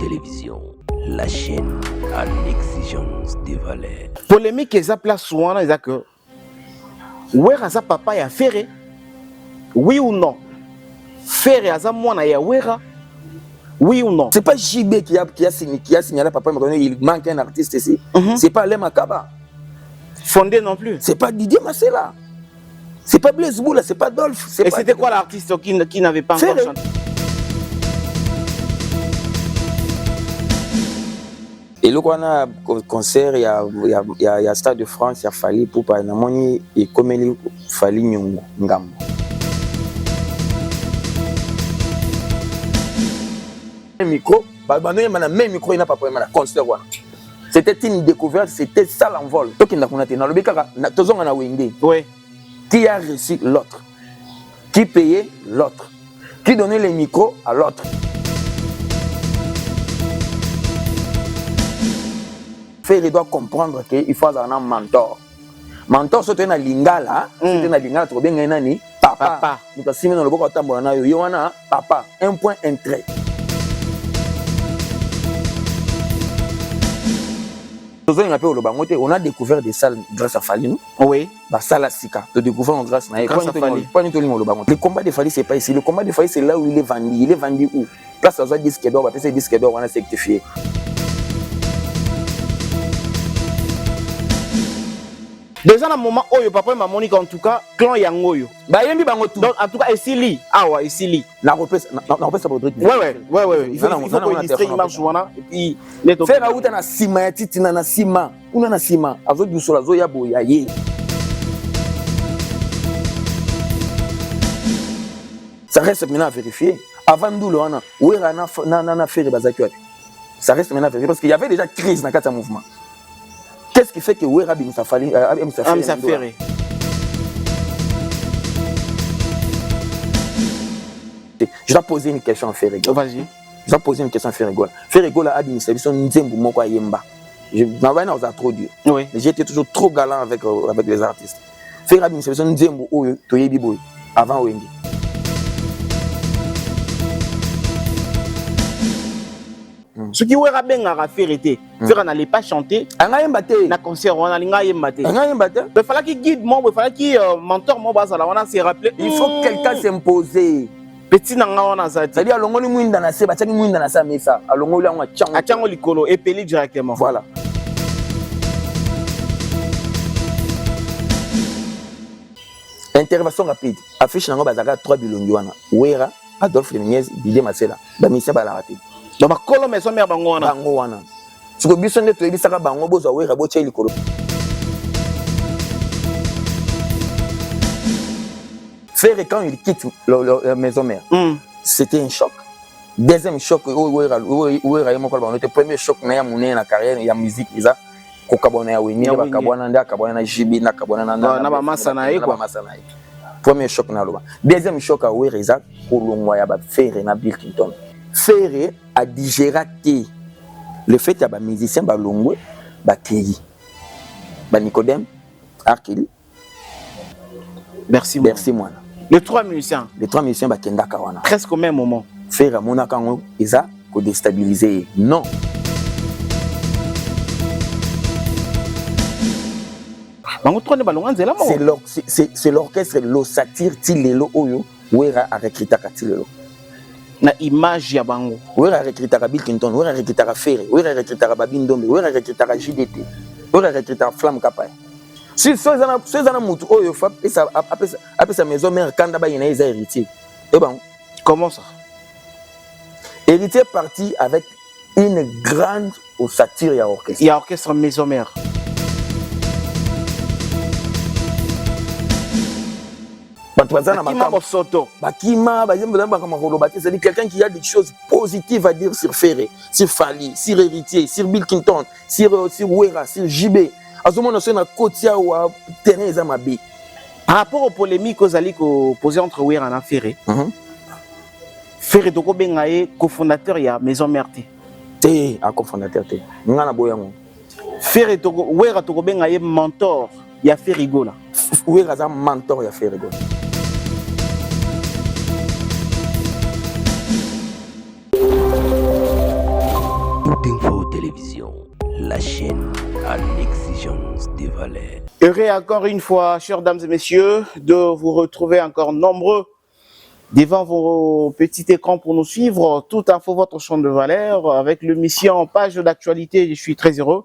Télévision, la chaîne à l'exigence des valeurs. Polémique eza place souvent eza que Wera za papa ya Ferré. Oui ou non? Ferré aza mwana ya Wera. Oui ou non? C'est pas JB qui a signalé papa, mais il manque un artiste ici. C'est pas Lema Kaba. Fondé non plus. C'est pas Didier Massela. C'est pas Blaise Boula, c'est pas Dolph. Et c'était quoi l'artiste qui n'avait pas encore chanté? Et là, on a un concert, il y a Stade de France, il y a Fali pour parler de et comme il Fali Ngam. Le micro, même micro, il n'a pas de concert. C'était une découverte, c'était ça l'envol. Oui. Qui a reçu l'autre? Qui payait l'autre? Qui donnait les micros à l'autre? Il doit comprendre qu'il faut avoir un mentor. Mentor, c'est un lingala, c'est un lingala, tu bien un papa. Nous avons dans le bout de papa, un point, un trait. On a découvert des salles grâce à Fali. Oui. La salle à Sika. Tu découvres grâce à Fali. Le combat de Fali, c'est pas ici. Le combat de Fali, c'est là où il est vendu. Il est vendu où? Place à disque d'or, c'est disque d'or, on a certifié. Déjà dans le moment où papa et maman en tout cas, clan Yangoyo. Bah yembi bango tout. Donc en tout cas ici ah ouais ici la repère ça Rodrigue. Ouais. Il faut que district marche wana et puis les to. Faire out na ciment ya titi na ciment. Kuna na ciment. Azo du sola zo ya boya ye. Ça reste maintenant à vérifier. Avant nous le wana, où era na faire bazaki wapi. Ça reste maintenant à vérifier parce qu'il y avait déjà crise dans le mouvement. Qu'est-ce qui fait que Wera Bimsa Ferré? Je dois poser une question à Ferré. Vas-y. Je dois poser une question à Ferré. Ferré a dit que c'est Nzembo Moko Yemba. Je m'avais trop dur. Oui. Mais j'étais toujours trop galant avec les artistes. Ferré a dit que c'est Nzembo Oyo Toyebi Boy avant Wendy. Ce qui Wera Benga Ferré, Ferré n'allait pas chanter. Na concert on a linga yembate. Il fallait qu'il guide moi, il fallait qu'il mentor moi basa la on a se rappeler. Il faut que quelqu'un s'impose. Petit nanga on a ça. C'est-à-dire alongo ni mwinda na se ba taki mwinda na sa mesa. Alongo la on a chango likolo et peli directement. Voilà. Intervention rapide. Affiche nanga bazaka 3 bilongi wana. Wera, Adolphe Lemenez, Didier Massela. Ba misa ba la raté. Donc bakolo maison mère bango wana. Bango wana. Siko biso nde toyebisaka bango bozo Wera bo tsheli likolo. Ferré quand il quitte la maison mère. C'était un choc. Deuxième choc, Wera yemo ko ba note premier choc na ya munene na carrière ya musique iza ko kabona ya Winnie ba kabona nda kabona na JB na kabona na ba masa na ye quoi. Premier choc na loba. Deuxième choc à Wera iza ko longwa ya ba Ferré na Bill Clinton. Ferré a digéré le fait qu'il y a des musiciens qui ont été Nicodème, Arkeli. Merci moi. Les trois musiciens presque au même moment. Ferré a monacano, ils ont déstabilisé. Non. C'est l'orchestre, l'ossature, Tilelo Oyo, Wera a recruté Tilelo. Na image ya bango. Wera recruter Bill Clinton, Wera recruter Ferré, Wera recruter Babindombe, Wera recruter JDT, Wera recruter Flamme Kapay. Si ceux-là mutu oyo fa après sa maison mère kanda ba yena isa héritier. Et bon, comment ça? Héritier parti avec une grande ossature ya orchestre. Il y a orchestre maison mère. C'est quelqu'un qui a des choses positives à dire sur Ferré, sur Fali, sur Héritier, sur Bill Clinton, sur Wera, sur JB. Par rapport aux polémiques que vous allez poser entre Wera et Ferré, Ferré Toko Bengaye, cofondateur de la Maison Mère. Cofondateur. Ferré Toko, Wera Toko Bengaye, mentor, il y a Ferré Gola. Wera est un mentor, il y a Ferré Gola. Télévision, la chaîne à l'exigence des valeurs. Heureux encore une fois, chers dames et messieurs, de vous retrouver encore nombreux devant vos petits écrans pour nous suivre. Tout info votre champ de valeur avec l'émission Page d'actualité. Je suis très heureux.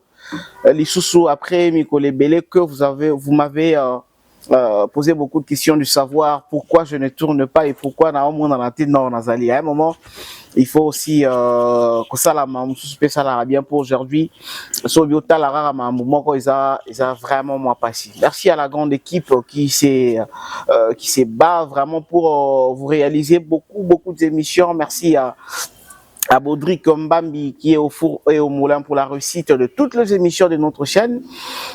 Les sous après Mikole Belé que vous m'avez posé beaucoup de questions du savoir pourquoi je ne tourne pas et pourquoi dans la tête non Nazali. À un moment, il faut aussi que ça la spécial bien pour aujourd'hui. Sobiota la rare moment quoi ils a vraiment moi passé. Merci à la grande équipe qui s'est bat vraiment pour vous réaliser beaucoup d'émissions. Merci à Baudric Mbambi qui est au four et au moulin pour la réussite de toutes les émissions de notre chaîne.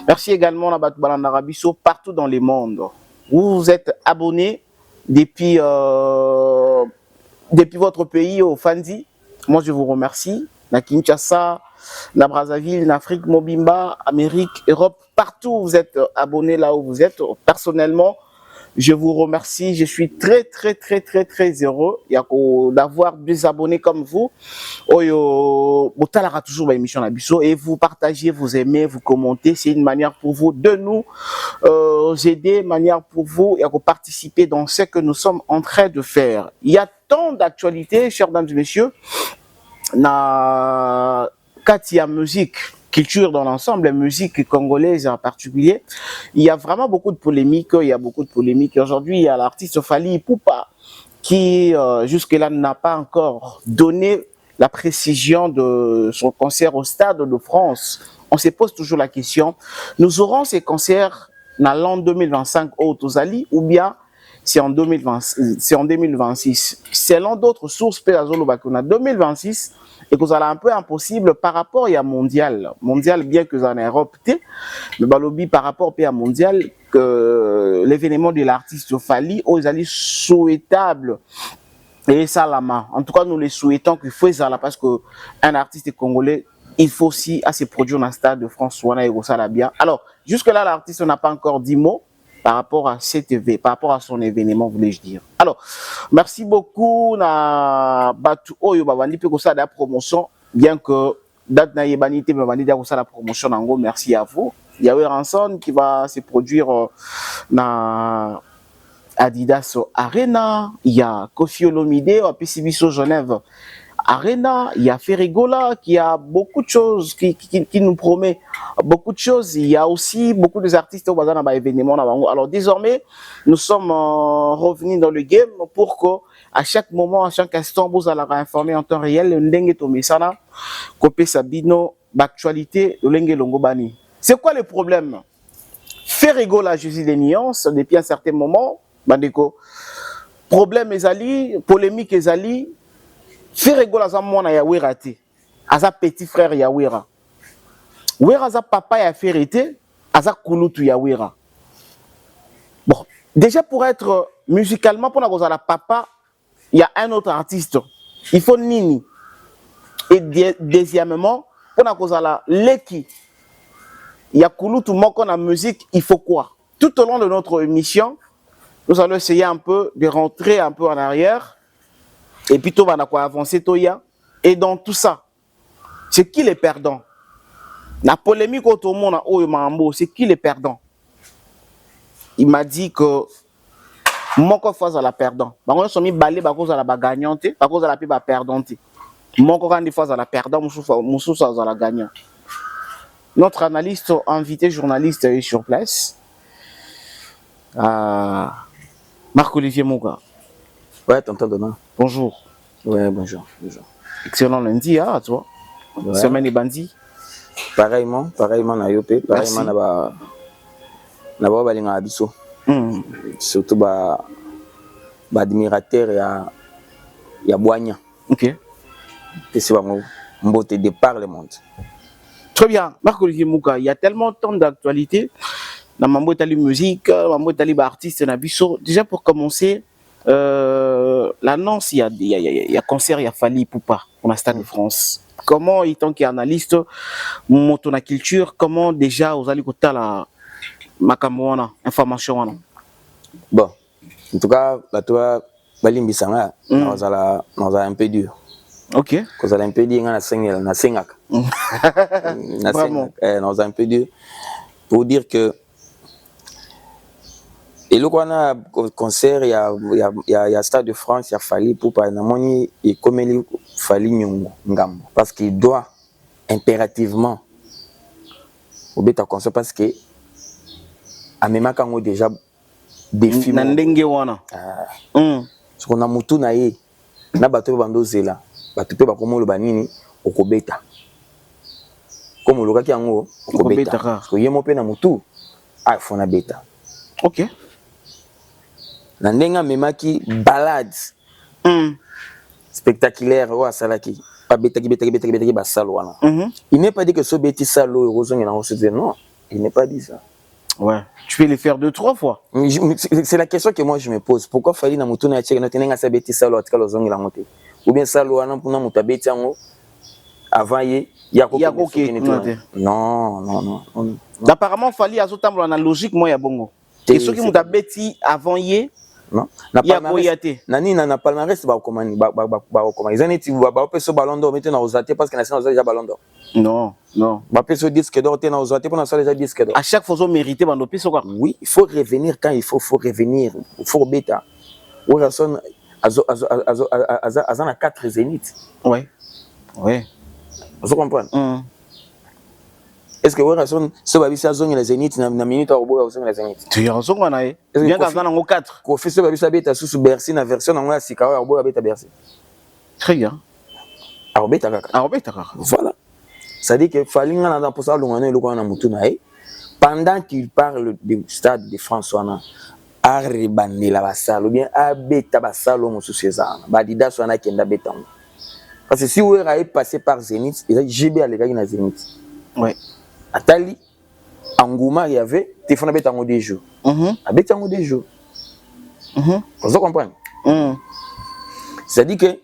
Merci également à Batou Balandarabiso partout dans le monde. Vous êtes abonnés depuis votre pays au Fandi. Moi je vous remercie. Na Kinshasa, na Brazzaville, na Afrique, Mobimba, Amérique, Europe, partout vous êtes abonnés là où vous êtes. Personnellement, je vous remercie, je suis très heureux d'avoir des abonnés comme vous. Oyo, toujours l'émission et vous partagez, vous aimez, vous commentez, c'est une manière pour vous de nous aider, manière pour vous et de participer dans ce que nous sommes en train de faire. Il y a tant d'actualités, chers dames et messieurs, na Katia musique. Culture dans l'ensemble, la musique congolaise en particulier. Il y a vraiment beaucoup de polémiques. Aujourd'hui, il y a l'artiste Fally Ipupa qui, jusque-là, n'a pas encore donné la précision de son concert au Stade de France. On se pose toujours la question, nous aurons ces concerts dans l'an 2025 au Tozali ou bien c'est en 2026. Selon d'autres sources, on a 2026 et que ça a un peu impossible par rapport à mondial. Mondial, bien que ça en Europe, mais balobi par rapport à mondial, que l'événement de l'artiste Fally, aux alliés souhaitables. Et ça, la main. En tout cas, nous les souhaitons qu'il faut ça là parce qu'un artiste congolais, il faut aussi se produire dans le Stade de France. Alors, jusque-là, l'artiste n'a pas encore dit mot par rapport à par rapport à son événement, voulais-je dire. Alors, merci beaucoup na Batu Oyo Babandi pe ko ça la promotion, bien que date na yebanité Babandi da ko ça la promotion nango, merci à vous. Il y a Ranson qui va se produire na Adidas Arena, il y a Kofi Olomide à PCBiso Genève Arena, il y a Ferrigola qui a beaucoup de choses qui nous promet beaucoup de choses. Il y a aussi beaucoup d'artistes au bazar dans événement. Alors désormais, nous sommes revenus dans le game pour que à chaque moment, à chaque instant, vous allez informer en temps réel le ndenge tomesana, copé sabino, l'actualité de l'enge longobani. C'est quoi le problème? Ferrigola, je dis des nuances depuis un certain moment, bandeko. Problème ezali, polémique ezali. Ferrigola za mwana ya Wera te. Aza petit frère ya Wera. Wera za papa ya Ferrité, aza kulutu ya Wera. Bon, déjà pour être musicalement pour la papa, il y a un autre artiste. Il faut Nini. Et deuxièmement, pour la Leki, il y a kulutu moko na musique, il faut quoi? Tout au long de notre émission, nous allons essayer un peu de rentrer un peu en arrière. Et puis, tout va avancer, et dans tout ça, c'est qui les perdants? La polémique autour de monde, c'est qui les perdants? Il m'a dit que mon fois à la perdant. On a mis balé à cause de la gagnante, à cause de la piba perdante. Mon fois à la perdant, mon sous à la gagnante. Notre analyste invité journaliste est sur place. Marc-Olivier Mouga. Ouais, tonton Donna. Bonjour. Ouais, bonjour. Excellent lundi, à toi. Ouais. Semaine et bandit. Pareillement, na yopé, pareillement na balinga abiso. Surtout admirateur ya Boigna. OK. Et c'est vraiment mbote de par le monde. Très bien. Marc-Olivier Mouka, il y a tellement tant d'actualités. Dans Mambo Tali musique, Mambo Tali artiste na biso. Déjà pour commencer, l'annonce, il y a concert, il y a Fally Ipupa pour la Stade de France. Comment, étant qu'analyste, mon culture, comment déjà vous allez écouter la information? Bon, en tout cas, la toi, Balimbisanga, on a un peu dur. Ok. Cause un peu dit na sengaka. Vraiment. Dans un peu dire pour dire que et le a concert il y a Stade de France il y a Fally Ipupa na moni et comme il Fally Nyongo ngam parce qu'il doit impérativement au beta concert parce que amema kango déjà défi na ndenge wana ce qu'on a mutu na ye na bato bando zela bato pe bakomo lo banini okobeta comme le kaki yango okobeta parce que yemo pe na mutu a fona beta. OK. Na ndenga memaki balade spectaculaire ou asalaki pas beta ki basalo wana. Il n'est pas dit que ce beti salo rozongi na recevoir non, il n'est pas dit ça. Ouais, tu peux les faire 2-3 fois. C'est la question que moi je me pose. Pourquoi Fally na mutu na tcheke na tenenga sa beti salo atika lozongi la moté ou bien salo wana mpona muta beti yango avant ye non. Apparemment Fally azotambola na logique moi ya bongo. Et ceux qui muta beti avant ye non na palmarès ba komani ba ils en éti ba peso ballon d'or maintenant na ozaté parce que na séance déjà ballon d'or. Non. Ba peso disque d'or na ozaté pour na ça déjà disque d'or. À chaque fois on mériter bando peso quoi. Oui, il faut revenir quand il faut revenir. Il faut bêta. Ou personne azana 4 zénith. Ouais. Vous comprenez? Est-ce que personne se va bisa zone la zénith na minute au bout zone la zénith. Tu as raison on a bien dans ngo 4. Ko fait se va bisa beta sous Bercy na version na ngwa sika au bout beta Bercy. Très bien. Arbeta kaka. Voilà. Ça dit que Fally ngana dans pour ça longana le ko na mutu na pendant qu'il parle du Stade de France wana aribandela basalo ou bien abeta basalo mo susezana badida swana kenda betango parce que si vous est passé par Zénith il a JB à l'égal na Zénith. Ouais. Atali Angouma il y avait téléphone betango des jours. Betango des jours. Vous comprenez? Ça dit que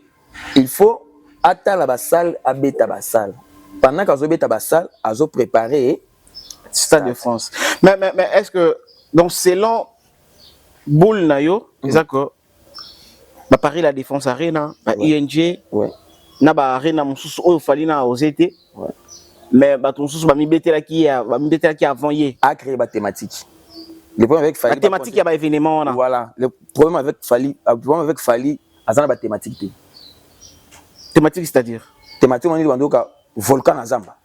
il faut atala basal abeta basal pendant qu'azo beta basal azo préparer Stade de France. Mais est-ce que donc selon Boul Nayo, d'accord, Paris la Défense Arena, ING, na ba Arena mususu oyo Fally na ozete, mais ba tonsusu ba mi betela ki avant hier. A créer ba thématique. Le problème avec Fally. La thématique ya ba événement wana. Voilà, le problème avec Fally, azana ba thématique. Thématique c'est-à-dire thématique on dit bandoka volcan na Zamba.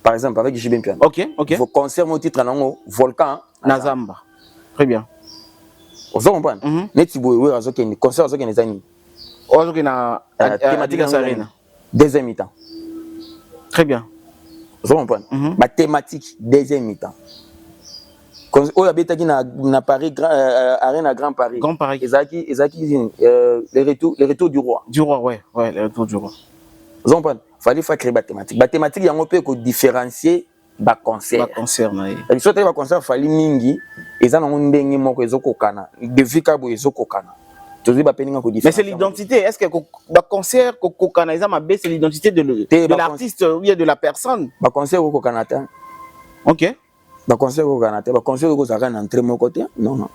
Par exemple, avec JB Piano. Ok. Vos concerts, mon titre, Volcan. Nazamba. Très bien. Vous comprenez? Netibo, oui, les concerts, les amis. Thématique à Arena. Deuxième mi-temps. Très bien. Vous comprenez? Ma thématique, deuxième mi-temps. Quand on a bétaki na Paris, Arena Grand Paris. Grand Paris. Ezaki, le retour du roi. Du roi, ouais, le retour du roi. Vous comprenez? Fallait faire créer des thématiques. Les thématiques, il y a un peu que différencier les concerts. Les concerts, oui. Les concerts, fallait mingi. Ils ont un dengue moko ezokokana. Depuis kabo ezokokana. Mais c'est l'identité. Est-ce que le concert kokokana c'est l'identité de l'artiste ou de la personne? Le concert kokokana. Ok. Le concert kokokana. Le concert kokokana entrée mon côté. Non.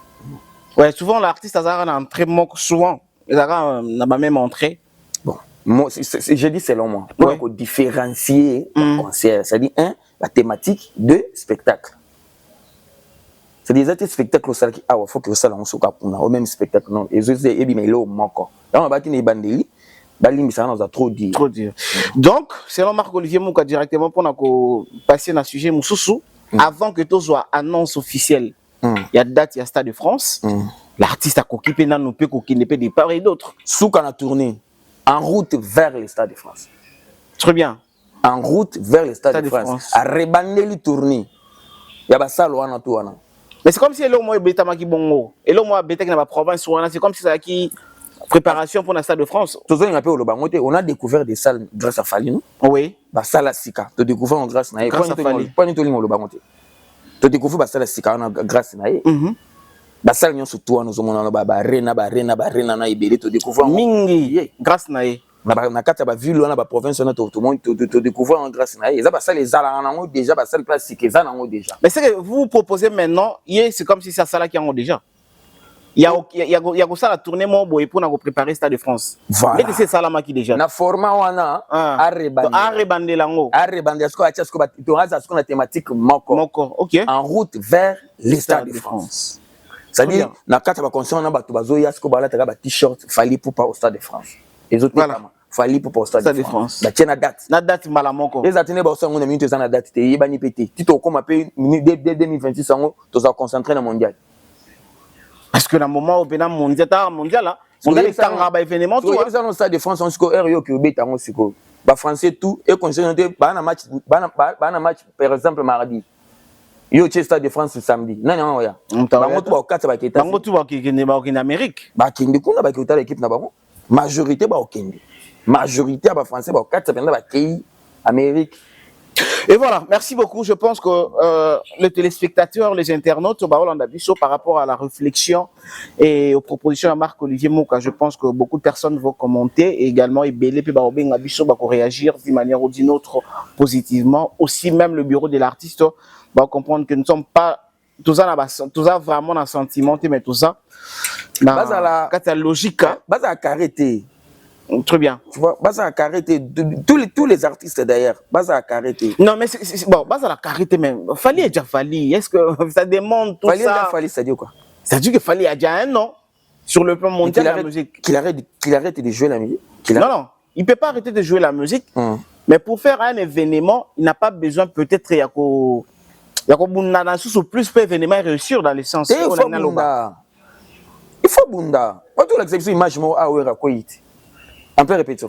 Ouais, souvent l'artiste a une entrée souvent. Il a même entrée. Bon. Moi, je dis selon moi, pour différencier le concert, c'est-à-dire la thématique de spectacle. C'est des artistes spectacles qui il faut que ça au même spectacle non et je sais et bien là au manque. Là on va dire les bandeli, balim ça nous a trop dit. Donc, selon Marc-Olivier Mouka directement pour passer dans le sujet Moussoussou, avant que tout soit annonce officielle. Il y a date, il y a Stade de France. L'artiste a occupé dans nos pays qui ne peut de part et d'autre. Sous qu'on a tourné en route vers le Stade de France. Très bien. En route vers le Stade de France. À rebander le tourné. Il y a ça loin tout wana. Mais c'est comme si là moi beta maki bongo. Et là moi beta qui na province wana, c'est comme si ça qui préparation pour le Stade de France. On a découvert des salles grâce à Fally, non? Oui. Ba salle à Sika. Tu découvres grâce à Fally. Pas du tout le bangote. Tu découvres ba salle à Sika grâce à basal nyon surtout nous omona ba arena na ibeli to découvrir mingi grâce na na kata ba ville na ba province na tout le monde to découvrir grâce na eza basal les ala na déjà basal plastique eza na déjà. Mais c'est que vous proposez maintenant c'est comme si ça sala qui en déjà. il y a ça la tournée mon boy pour nous préparer Stade de France. Voilà. Et c'est ça la qui déjà. Na format wana arrebande lango. Arrebande asko asko ba to haza asko na thématique moko. Moko, OK. En route vers le Stade de France. C'est-à-dire na kata ba concert na bato bazo yasko bala taka ba t-shirt fali pour pas au Stade de France. Les autres fali pour pas au Stade de France. Ba tiena date. Na date mala moko. Les atene ba so ngona minute za na date te yebani pété. Tito koma pe 2026 sango to za concentrer na mondial. Parce que dans le moment où on mondial là, on a les temps événement tout. Il y a un Stade de France on score RIO qui obéit à mon siko. Ba français tout et considéré ba na match par exemple mardi. Yo au Stade de France samedi. Non non ya. Ba moto ba 4 ba keta. Ba moto ba kende ba en Amérique. Ba kende kuna ba kota l'équipe na bango. Majorité ba okende. Majorité ba français ba 4 pendant ba pays Amérique. Et voilà, merci beaucoup. Je pense que les téléspectateurs, les internautes, par rapport à la réflexion et aux propositions de Marc-Olivier Mouka, je pense que beaucoup de personnes vont commenter et également réagir d'une manière ou d'une autre positivement. Aussi même le bureau de l'artiste va comprendre que nous ne sommes pas tout ça vraiment un sentiment, mais tout ça la logique. Basa carité. Très bien. Tu vois, Baza a carité. Tous les artistes d'ailleurs, Baza a carité. Non, mais bon, Baza a carité même. Fali a déjà Fali. Est-ce que ça demande tout ça? Fali, ça dit quoi? Ça dit que Fali a déjà un an sur le plan mondial de la musique. Qu'il arrête de jouer la musique. Non, il ne peut pas arrêter de jouer la musique. Mais pour faire un événement, il n'a pas besoin peut-être il y a plus peu événement réussir dans le sens. Il faut Bunda. Pas tout l'exception image moi à Ouera Koït. Après répétition.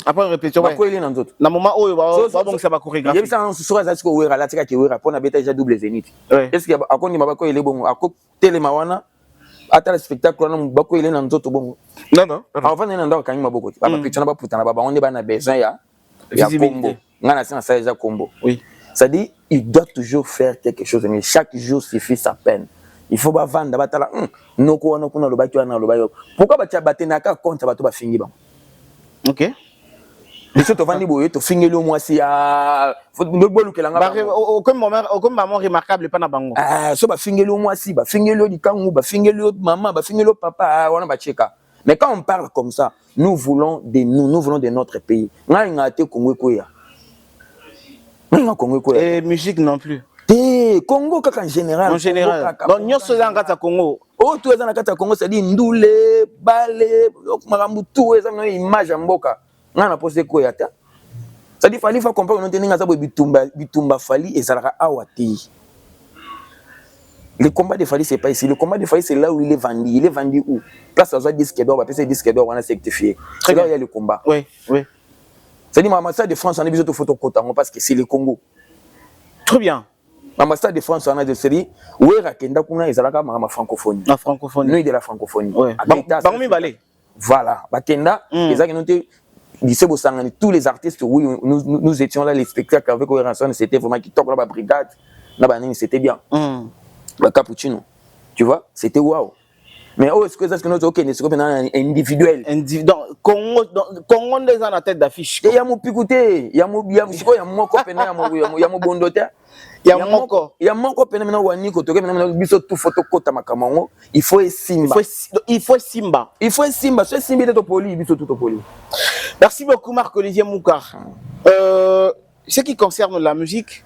Ouais. Quoi il est dans d'autres. Na moment où donc ça va chorégraphier. Il y a ça sur ça que Ouera la tika qui Ouera pour na beta déjà double zénith. Est-ce qu'il y a akon ni mabako il est bon akon telemawana ata le spectacle na mabako il est dans d'autres bon. Non. Avant na ndo kanyi maboko. Ba picture na ba puta na ba on est ba na besoin ya combo. Ngana sina ça déjà combo. Oui. Ça dit il doit toujours faire quelque chose mais chaque jour suffit sa peine. Il faut pas vendre batala noko wana kuna lobaki wana lobayo. Pourquoi ba tia batenaka compte bato ba fingi ba. OK. Mais si tu vends des bouillons, tu finis le mois si à. Faut me boire que l'anga. Aucun moment remarquable pas na bango. Ah, so ba finis le mois si, ba finis le dikangu, ba finis le maman, ba finis le papa, on a ba cheka. Mais quand on parle comme ça, nous voulons de notre pays. Nga ngate Congo koya. Nga Congo koya. Et musique non plus. Congo kaka en général. En général. Donc nyoso za ngata Congo. Oh tu eza na kata Congo ça dit ndule, bale, makambu tout eza na image mboka. Nga na posé koya ta. Ça dit fali fa comprendre non teninga za bitumba fali ezalaka awati. Le combat de Fali c'est pas ici, le combat de Fali c'est là où il est vendu. Il est vendu où? Place à disque d'or, on va disque d'or, on a certifié. C'est là où il y a le combat. Oui. Ça dit l'ambassade de France on a besoin de photos parce que c'est le Congo. Très bien. L'ambassade de France on a de série où est Rakenda kuna ezalaka ma francophonie. La francophonie. Nous de la francophonie. Ouais. Voilà, Bakenda, les gens qui ont lycée Bosangani, tous les artistes oui nous étions là les spectacles avec Oranson, c'était vraiment qui top là la brigade. Là c'était bien. Le cappuccino, tu vois, c'était waouh. Mais oh, est-ce que ça, c'est notre ok, c'est comme individuel. Donc, Congo est dans la tête d'affiche. Et il y a mon picoté, il y a mon copain, il y a mon bondoté. Il y a mon copain, maintenant, Waniko, tu as biso tout photo kota makamango. Il faut Simba. Il faut Simba. C'est Simba de poli, biso tout poli. Merci beaucoup, Marc-Olivier Mouka. Ce qui concerne la musique,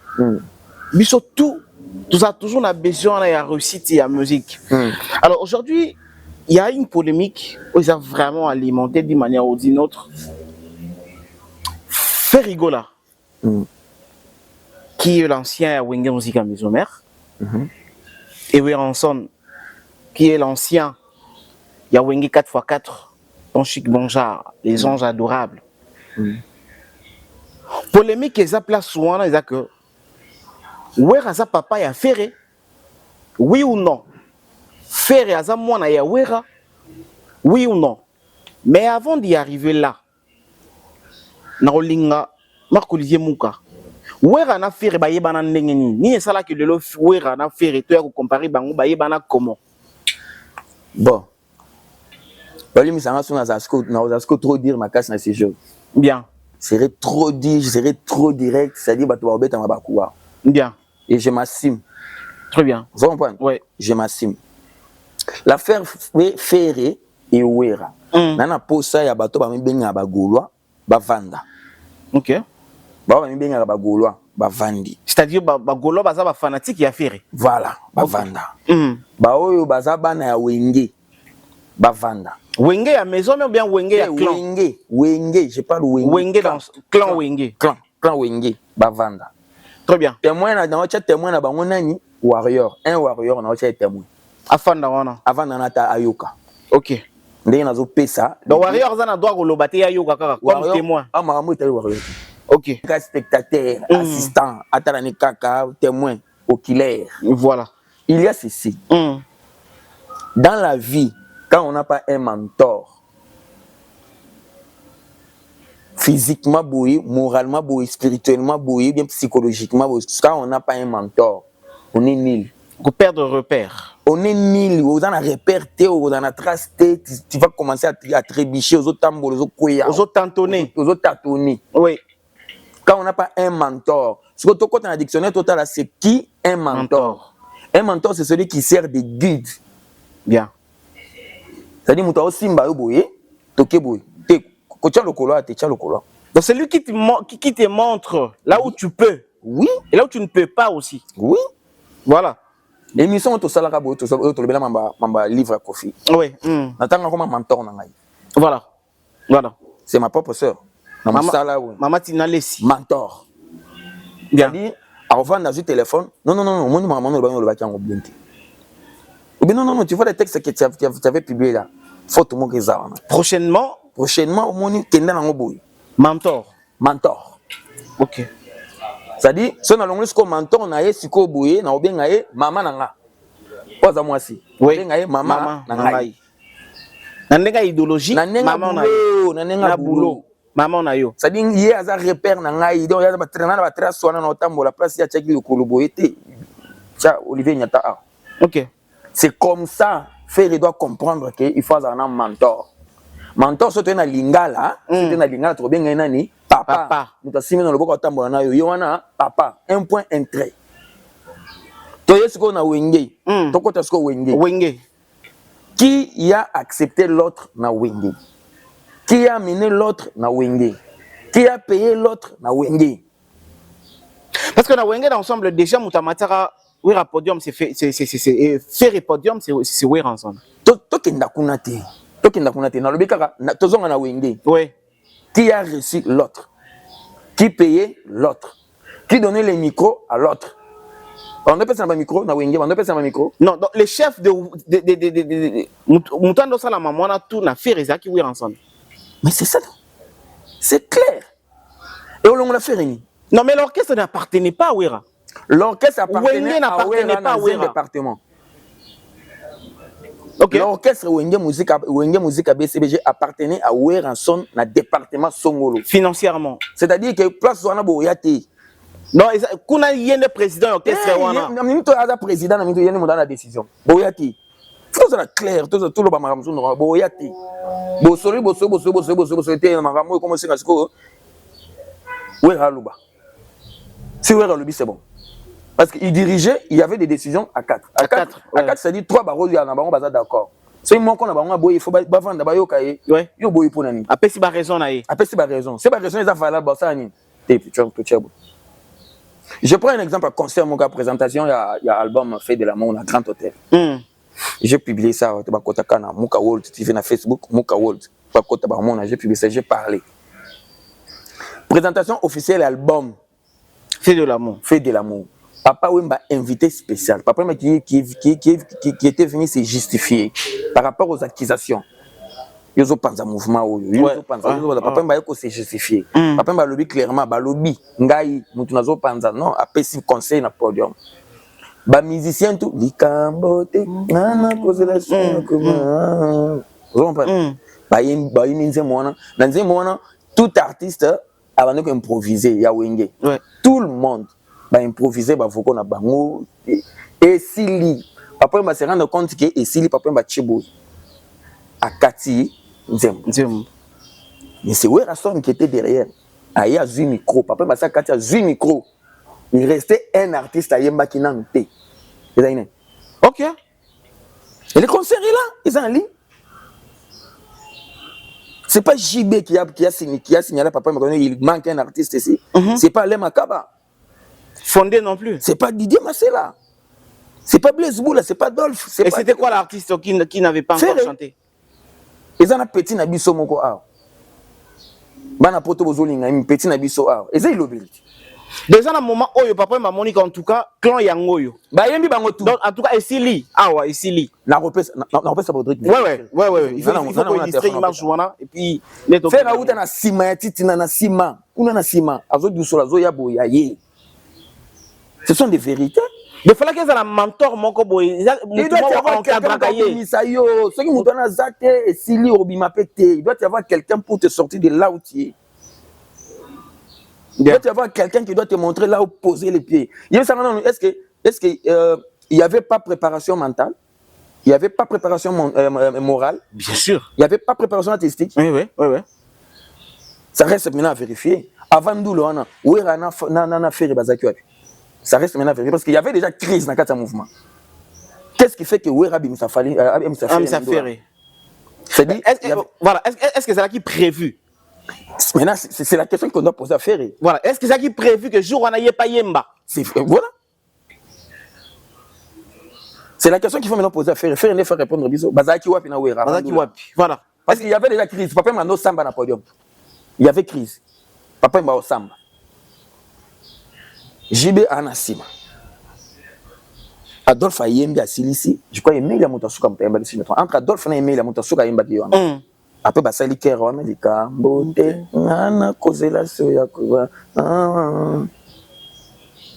biso tout ça toujours on a besoin de la réussite et la musique. Alors aujourd'hui, il y a une polémique où ils ont vraiment alimenté d'une manière ou d'une autre. Ferigola, qui est l'ancien Wenge Musica Maison Mère, et Weranson, qui est l'ancien Yawenge 4x4, Don Chic Bonjar, les anges adorables. Polémique, ils ont place souvent, ils ont que Wera papa ya ferré, oui ou non? Ferré aza mwana ya Wera, oui ou non? Mais avant d'y arriver là, Narolinga, Marc-Olivier Mouka, Wera na ferré ba yebana ndenge nini? Ni esala que lelo Wera na ferré to ya ko comparer bango ba yebana comment? Bon. Bali misanga sona zasko trop dire ma casse na ces jours. Bien. Serait trop dire, je serais trop direct, c'est-à-dire ba to ba obeta mabakuwa. Bien. Et je m'assume. Très bien. Vous comprenez? Oui. Je m'assume. L'affaire Ferré et Ouera. Nana posa ya bato ba mibenga ba Gaulois ba vanda. OK. Ba mibenga ba Gaulois ba vandi. C'est-à-dire ba Gaulois baza ba fanatique ya Ferré. Voilà, ba vanda. Ba oyo baza bana ya Wenge ba vanda. Wenge ya maison mais bien Wenge ya clan. Wenge, je parle Wenge. Wenge dans clan Wenge. Clan Wenge ba vanda. Très bien. Témoin na chat témoin na bango nani warrior. Un warrior na chat témoin. Afanda wana. Avant nata ayoka. OK. Ndenge nazo pesa. Donc warrior za na droit koloba te ayoka kaka comme témoin. Ah makambo etali warrior. OK. Spectateur, assistant, atalani kaka, témoin, oculaire. Voilà. Il y a ceci. Dans la vie, quand on n'a pas un mentor, physiquement bouilli, moralement bouilli, spirituellement bouilli, bien psychologiquement bouilli, quand on n'a pas un mentor, on est nul. Vous perdre repère. On est nul. Vous en avez repère, vous en avez trace, tu vas commencer à trébucher aux autres tambours, aux autres couilles, aux autres tantonner. Aux autres tâtonner. Oui. Quand on n'a pas un mentor, ce que tu as dans le dictionnaire total, c'est qui un mentor? Un mentor, c'est celui qui sert de guide. Bien. C'est-à-dire que tu as aussi un boye, toke boye. Tu as le colo, tu as le colo. Donc c'est lui qui te montre là où tu peux. Oui. Et là où tu ne peux pas aussi. Oui. Voilà. L'émission tu as la boye, tu as le livre à Kofi. Oui. Natanga comme un mentor. Voilà. Voilà. C'est ma propre sœur. Maman Tina Lessi. Mentor. Bien. C'est-à-dire, avant dans le téléphone, non, moi, maman, le bac en bien. Ou bien non, tu vois les textes que tu avais publiés là. Faut tout le monde les a. Prochainement, au moins, tu es dans le boy. Mentor. OK. C'est-à-dire, si on a l'onglet comme mentor, on a eu ce qu'on boye, on a bien eu maman nanga. Pas à moi si. Oui. Maman nanga. Nanenga idéologie. Maman nanga boulot. Maman na yo. C'est-à-dire, il y a un repère nanga. Il y a un traîneur qui va très soigner dans le temps. La place, il y a un qui est tiens, Olivier Nyata. OK. C'est comme ça, Ferré doit comprendre qu'il faut avoir un mentor. Mentor, c'est un lingala. C'est un lingala, tu bien nani. Papa. Nous t'as simé dans le boc à tambourana. Yoana, papa. Un point, un trait. Tu es ce qu'on a wengé. Tu es ce qu'on a wengé. Qui y a accepté l'autre na wengé? Qui a amené l'autre na wengé? Qui a payé l'autre na wengé? Parce que na wengé ensemble déjà Moutamatara oui à podium c'est faire podium c'est oui ensemble. Tokenda kunate na lobeka tozonga na wengé. Oui. Qui a reçu l'autre? Qui payait l'autre? Qui donnait les micros à l'autre? On appelle ça un micro, on appelle ça un micro. Non, donc les chefs de Moutando Salama Mwana tout na fait Reza qui oui ensemble. Mais c'est ça. C'est clair. Et on l'a fait réunir. Non mais l'orchestre n'appartenait pas à Ouera. L'orchestre appartenait à Ouera dans un département. OK. L'orchestre Wenge Musique BCBG appartenait à Ouera son na département Songolo. Financièrement. C'est-à-dire que place wana boyate. Non, kuna yende président orchestre wana. Namito aza président namito yende modana décision. Boyate. Tout ça clair, tout le bamaramso no boyate. Bosori te marambo comme c'est ngasko. Ouera luba. Si Ouera lubi c'est bon. Parce qu'il dirigeait, il y avait des décisions à 4. À 4, ça dit 3 barreaux, il y a un baron d'accord. C'est moi qu'on a baron, il faut vendre d'abord yo kaye. Ouais. Yo boy pour nani. Après si ba raison naé. Après si ba raison. C'est pas raison ils a valable ça ni. Je prends un exemple à concert mon gars présentation il y a album fait de l'amour à Grand Hôtel. J'ai publié ça ba kotakana Muka World, tu fais na Facebook Muka World. Ba kotaba mon j'ai publié ça, j'ai parlé. Présentation officielle album fait de l'amour. Fait de l'amour. Papa Wemba invité spécial. Papa qui était venu se justifier par rapport aux accusations. Ils ont pensé à mouvement. Papa Wemba se justifier. Papa Wemba lobby clairement. Lobby. Ngai. Moutunazo panza. Non. Après si conseil na podium. Ba musicien tout. Likambote. Nana cause la son. Vous comprenez? Ba yinze mwana. Nanze mwana. Tout artiste avant de improviser. Ya wenge. Tout le monde. Bah improviser bah faut qu'on a bango et sili papa va se rendre compte que et sili papa va chibo à Kati Nzem mais c'est Ouera son qui était derrière il y a un micro papa va ça Kati a un micro il restait un artiste à Yemba qui n'a pas. OK Et le concert est là, ils sont en ligne. C'est pas JB qui a signalé à Papa Wemba qu'il manque un artiste ici. C'est pas Lema Kaba. Fondé non plus. C'est pas Didier Massela. C'est pas Blaise Boula, c'est pas Dolph. Et c'était quoi l'artiste qui n'avait pas encore chanté? Ils ont un petit nabiso moko a. Bana poto bozolinga un petit nabiso a. Et ça il oblige. Déjà dans le moment où Papa Wemba Monique en tout cas clan yangoyo. Bah yembi bango tout. Donc en tout cas Esili. Ah ouais, Esili. Na repère ça Rodrigue. Ouais. Il faut illustrer image wana et puis faire auta na sima ya titina na sima. Kuna na sima. Azo du sola zo ya boya ye. Ce sont des vérités. Il fallait qu'ils aient un mentor, mon cobo. Il doit y avoir quelqu'un pour te sortir de là où tu es. Il doit y avoir quelqu'un qui doit te montrer là où poser les pieds. Est-ce qu'il n'y avait pas préparation mentale? Il n'y avait pas préparation morale? Bien sûr. Il n'y avait pas préparation artistique? Oui. Ça reste maintenant à vérifier. Avant nous, où est-ce qu'on a fait les ça reste maintenant vérifié parce qu'il y avait déjà crise dans le mouvement. Qu'est-ce qui fait que Ouera Bimisa Ferré? Voilà, est-ce que c'est là qui est prévu? Maintenant, c'est la question qu'on doit poser à Ferré. Voilà, est-ce que c'est là qui est prévu que jour on n'aille pas Yemba? Voilà. C'est la question qu'il faut maintenant poser à Ferré. Ferré ne fait répondre au biseau. Bazaki Wapi na Ouera. Bazaki Wapi, voilà. Parce qu'il y avait déjà crise. Papa m'a no samba na podium. Il y avait crise. Papa m'a au samba. JB Anasima. Adolphe Ayembi à Silisi, je crois Emile Moutasuka Mpemba si je me trompe. Entre Adolphe et Emile Moutasuka Yemba qui yon. Après Basali Keron dit Kambote nana kozela soya kuba.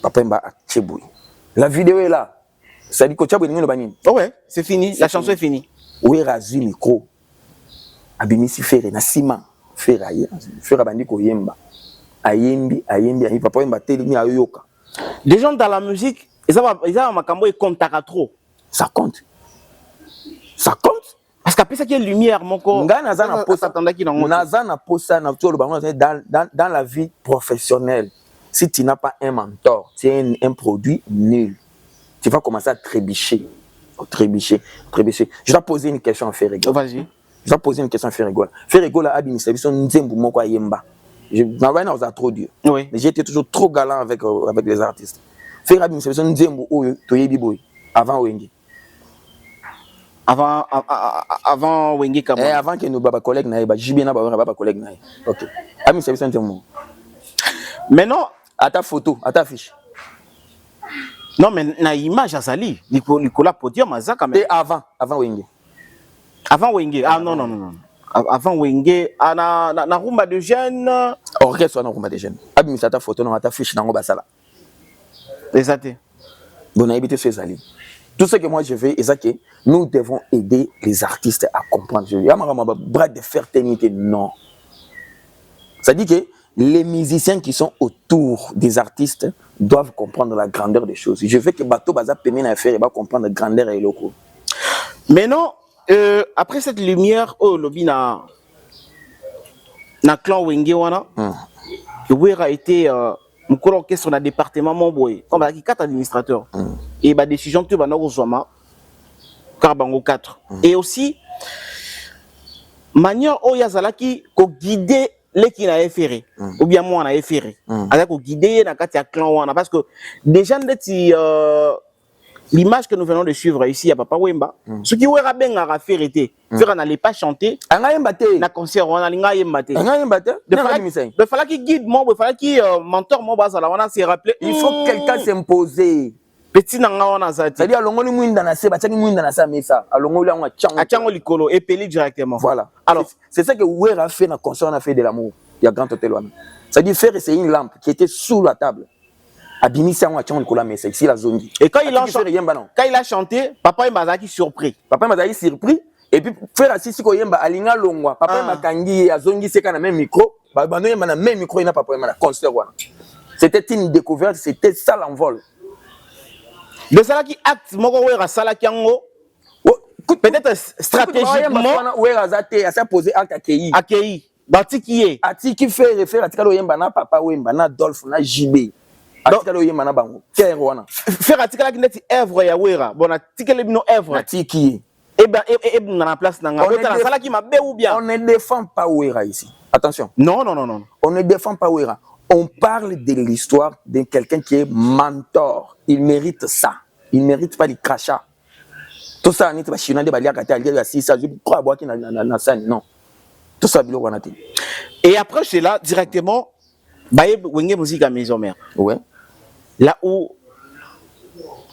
Papa Mba Cheboui. La vidéo est là. Ça dit Kocha Boningo Banini. Oh ouais, c'est fini, la chanson est finie. Oui razu micro. Abimisi Ferré na Sima Ferré Ferré bandi ko Yemba. Ayembi, Papa Wemba Telini Ayoka. Des gens dans la musique, ils ont Makambo et comptent trop. Ça compte. Ça compte. Parce qu'après ça, il y a une lumière, mon corps. Dans la vie professionnelle, si tu n'as pas un mentor, tu es un produit nul. Tu vas commencer à trébucher. Je dois poser une question à Ferré. Vas-y. Je dois poser une question à Ferré. Ferré a dit Nzembu Moko Yemba. Je m'avais trop dur. Oui. Mais j'étais toujours trop galant avec les artistes. Faire une sélection Nzembu Toyebi avant Wenge. Avant Wenge Kaba. Avant que nos collègues n'aient pas, j'ai bien collègue n'aient. Ok. Ami sélection Nzembu. Mais non. À ta photo, à ta fiche. Non, mais na image à Sali. Nicolas Podium, ça quand même. Et avant Wenge. Avant Wenge. Ah non. Avant Wenge, na rumba de jeunes. Orchestre na rumba de jeunes. Abi ta photo na ta fiche na ngobasala. Exactement. Bon, a habité chez Ali. Tout ce que moi je veux, c'est que nous devons aider les artistes à comprendre. Il y a un bras de fraternité, non. Ça dit que les musiciens qui sont autour des artistes doivent comprendre la grandeur des choses. Je veux que Bato Baza Pemena à faire et va comprendre la grandeur et locaux. Mais non. Après cette lumière, lobby na clan Wenge wana, Ouera été mon orchestre dans le département Momboy, comme il y a 4 administrateurs. Et la décision que nous avons Karbango 4. Et aussi, manière où il y a qui guider les qui n'a ferré, ou bien moi on a ferré. Avec guider dans le clan wana, parce que déjà l'image que nous venons de suivre ici à Papa Wemba, ce qui Ouera ben a fait était, faire n'allait pas chanter. Na concert on a linga yembate. Il fallait qu'il guide moi, il fallait qu'il mentor moi bas on a se rappeler. Il faut quelqu'un s'imposer. Petit nanga on a ça. C'est-à-dire alongo ni mwinda na se, bataki mwinda na sa mesa, alongo la on a chango likolo et peli directement. Voilà. Alors, c'est ça que Ouera a fait dans concert on a fait de l'amour. Il y a grand hôtel one. C'est-à-dire faire essayer une lampe qui était sous la table. Abimisi a chanté la messe ici la zone. Et quand il a chanté, Papa Wemba qui surpris. Papa Wemba surpris et puis faire assis ko Yemba alinga longwa. Papa Wemba kangi azongi seka na même micro, bano Yemba na même micro ina Papa Wemba na concert wana. C'était une découverte, c'était ça l'envol. De ça qui acte moko Ouera sala kiango. Peut-être stratégiquement Ouera zate a posé acte accueilli. Batiki atiki fait référence à tikalo Yemba na Papa Wemba na Dolph na JB. Faire article qui n'est œuvre ya Ouera. Bon article bino œuvre. Atiki. dans la place nanga ça qui m'a ou bien on ne défend pas Ouera ici. Attention. Non. On ne défend pas Ouera. On parle de l'histoire de quelqu'un qui est mentor. Il mérite ça. Il ne mérite pas du crachat. Tout ça, on chinois de balia kata ali assis ça je crois boire qui na scène non. Tout ça bilo wana. Et après c'est là directement baye wenge musique à maison mère. Ouais. Là où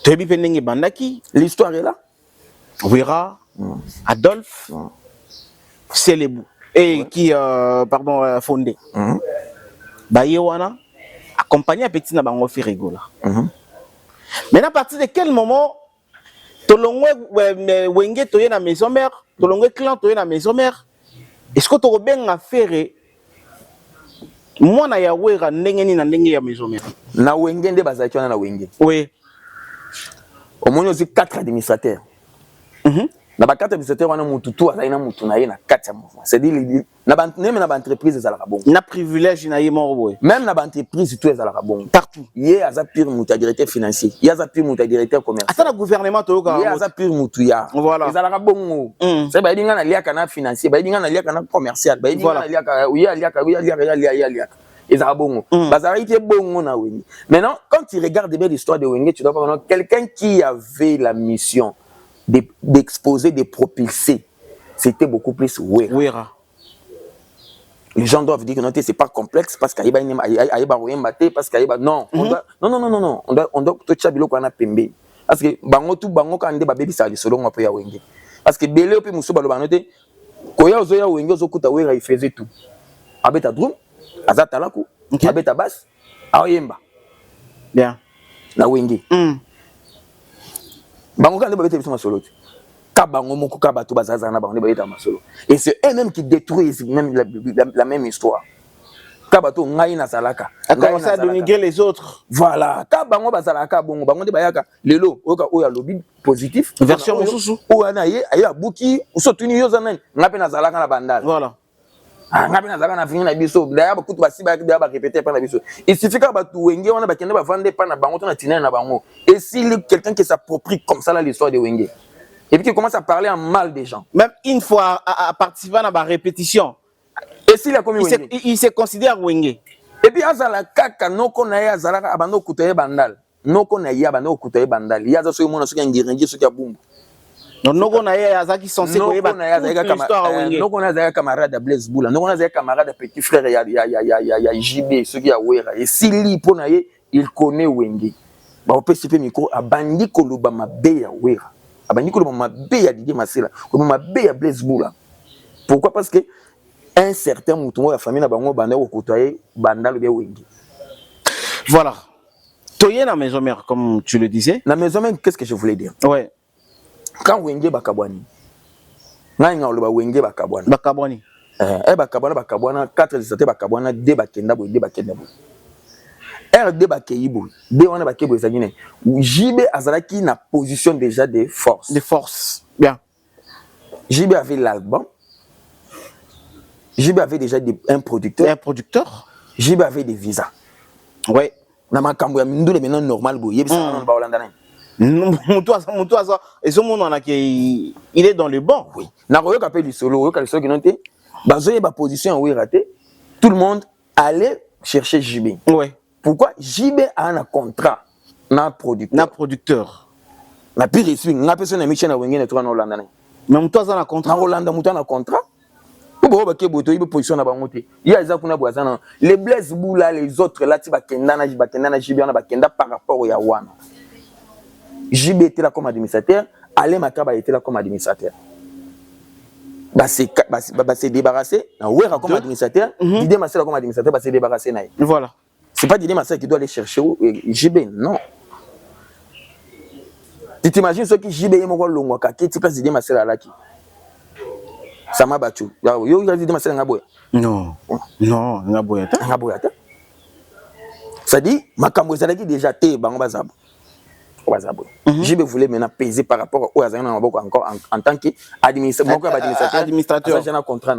Tebi Penenge Bandaki, l'histoire est là. Ouera, Adolphe, Célébou et qui fondé. Bayewana accompagné à petit na bango fi rigola. Mais à partir de quel moment tolongwe wenge toye na maison mère, tolongwe clan toye na maison mère. Est-ce que tu bien faire moi na ya Ouera ndenge ni na ndenge ya maison mère. Na wenge nde bazaki wana na wenge. Oui. Au moins aussi 4 administrateurs. Na ba 4 administrateurs wana mutu tu azali na mutu na ye na 4 mouvement. C'est-à-dire na ba entreprise za la bon. Na privilège na ye mort boy. Même na ba entreprise tout za la bon. Partout. Ye aza pire mutu directeur financier. Ye aza pire mutu directeur commercial. Ata na gouvernement to ka. Ye aza pire mutu ya. Voilà. Za la bon. C'est ba dinga na liaka na financier, ba dinga na liaka na commercial, ba dinga na liaka ya liaka. Ils ont bon. Maintenant, quand tu regardes bien l'histoire de Wenge, tu dois voir quelqu'un qui avait la mission d'exposer, de propulser. C'était beaucoup plus Ouera. Les gens doivent dire que non, c'est pas complexe parce qu'il y a parce qu'il y a non. Non. On doit tout chabilo qu'on a pembe. Parce que bango quand on baby ça solo on peut ya Wenge. Parce que belé opi muso balo banote koya ozoya Wenge ozokuta Ouera il faisait tout. Abeta drum azata laku abeta basse aoyemba bien na wenge bango quand babeta biso masolo ka bango moko ka bato bazaza na bango babeta masolo et c'est eux même qui détruisent même la même histoire ka bato ngai na salaka a commencé à dénigrer les autres voilà ka bango bazalaka bongo bango de bayaka lelo oya lobby positif version mususu o na ye ayo abuki usotuni yoza nani ngape na zalaka na bandala voilà. Il suffit et si quelqu'un qui s'approprie comme ça l'histoire de Wenge et puis qui commence à parler en mal des gens, même une fois à participer à la répétition, et s'il a commis il se considère Wenge. Et puis azala kaka noko na ya azala abano kutaye bandal noko na ya abano kutaye bandal ya za so mona so ngirengi so ya bumbu. Non, on a azaki censé histoire Wenge. Non, on a des camarades de Blaise Boula. Non, on a des camarades de petit frère ya JB, ceux qui a Ouera. Et s'il ponaye, il connaît Wenge. Bah on peut se faire micro a bandi koloba mabe ya Ouera. A bandi koloba mabe ya Didier Masela, koloba mabe ya Blaise Boula. Pourquoi? Parce que un certain mouton la famille na bango banda okotaye banda le Wenge. Voilà. Toyé na maison mère comme tu le disais. La maison mère, qu'est-ce que je voulais dire? Ouais. Quand Wenge bakabwani ngai ngaloba Wenge bakabwani bakabwana 4 lisate bakabwana de bakenda boy RD bakeibo de wana bakebo ezangine JB azalaki na position déjà de force bien. JB avait l'album, JB avait déjà un producteur, JB avait des visas. Ouais, na makambo ya mindule maintenant normal boy yebisa ba Hollanda na il est dans le banc. Oui. Na royo kapé du solo, ka solo qui non té. Bazoye ba position en raté. Tout le monde allait chercher JB. Ouais. Pourquoi? JB a un contrat na producteur. Na pire ici, na personne na Michel na Wenge na toi na Hollanda. Mais muto za na contrat. Na Hollanda muto na contrat. Pour ba ke boto ibe position na bango té. Ya za kuna boazana. Les Blaise Boula les autres là ti bakenda na JB na bakenda par rapport ya wana. JB était là comme administrateur, Alain Makaba était là comme administrateur. C'est débarrassé, Ouera comme administrateur, Didier Massel comme administrateur, c'est débarrassé. Voilà. C'est pas Didier Massel qui doit aller chercher JB, non. Tu t'imagines ce qui JB est mon longue, qui est pas Didier Massel à la qui ça m'a battu. Yo, Didier Massel n'a pas. Non, n'a pas. Ça dit, ma camouezalaki déjà té, bangobazab. JB voulait maintenant peser par rapport au Azana encore en tant qu'administrateur. J'ai un contrat.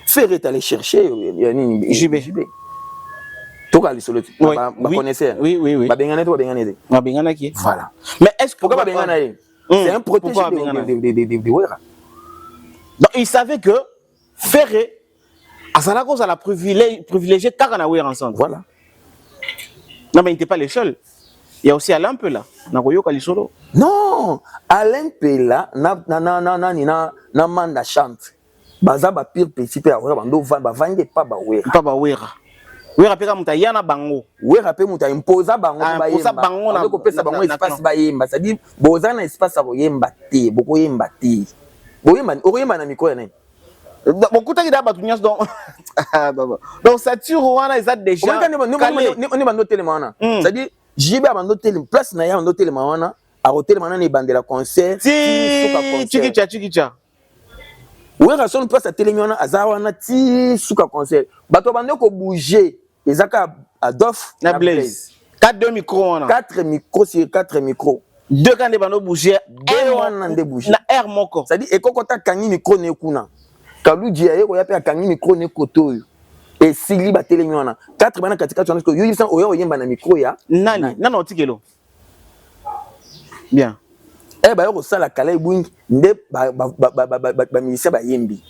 Faire est aller chercher JB. Tout cas, les connaisseurs. Oui. Voilà. Mais est-ce que. Pourquoi pas C'est un protégé de Wera. Donc, il savait que Ferré, à sa cause, elle a privilégié Kaka Wera ensemble. Voilà. Non, mais il n'était pas les seuls. Il y a aussi Alain Pela, Nagoyo Kalisolo. Non, Alain Pela, na manda chante. Baza ba pire petit pe Wera bando va vendre pas ba Wera. Pas ba Wera. Wera peka mutayana bango. Wera pe muta imposa bango ba yemba. Imposa bango na ko pesa bango espace ba yemba. Ça dit boza na espace ba yemba te, boko yemba te. Bo yemba, o yemba na micro na. Beaucoup de gens donc Sature wana ils ont déjà on bando télémana. Ça dit jibe bando télé place na ya bando télémana a hotel mana ne bandela concert chikicha Wera son place à télémana azawana ti suka concert bato bando ko bouger ezaka Adolphe na Blaise 4 micros wana 4 micros sur 4 micros 2 quand les bando bouger wana nde bouger na air moko ça dit ekokota kangi micro ne kuna Kaludi aye ko yape akangi micro ne koto et sili ba telemi wana 4 bana katika tuna ko yoyisa oyo yemba na micro ya nani nana otikelo bien ba yo ko sala kala ibungi nde ba musicien ba yembi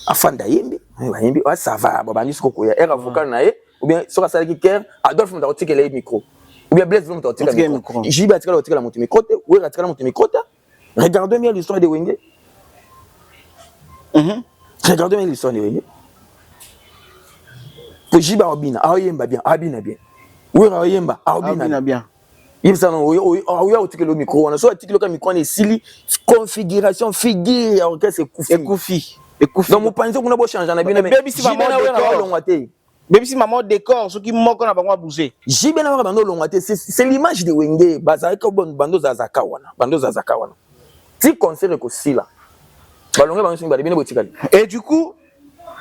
afanda yembi ba yembi wa ça va ba bandi siko ya era vocal na ye ou bien soka sala ki ker Adolphe mta otikela micro ou bien Blaise mta otikela micro jiba atikela otikela moto micro te ou atikela moto micro ta regardez bien l'histoire de Wenge. Regardez bien l'histoire de Wenge. Pour Jiba Obina, Aoyemba bien, Abina bien. Oui, Aoyemba, Abina bien. Il me semble que le micro, on a soit le micro, on est sili, configuration, figure, orchestre, Koufi. Donc, vous pensez qu'on a beau changer, on a bien, mais même si maman décor, ceux qui moquent, on a pas bougé. Jiba n'a pas de c'est l'image de Wenge, Bazaka, Bando Zazakawana, Bando Zazakawana. Si concert est aussi là. Et du coup,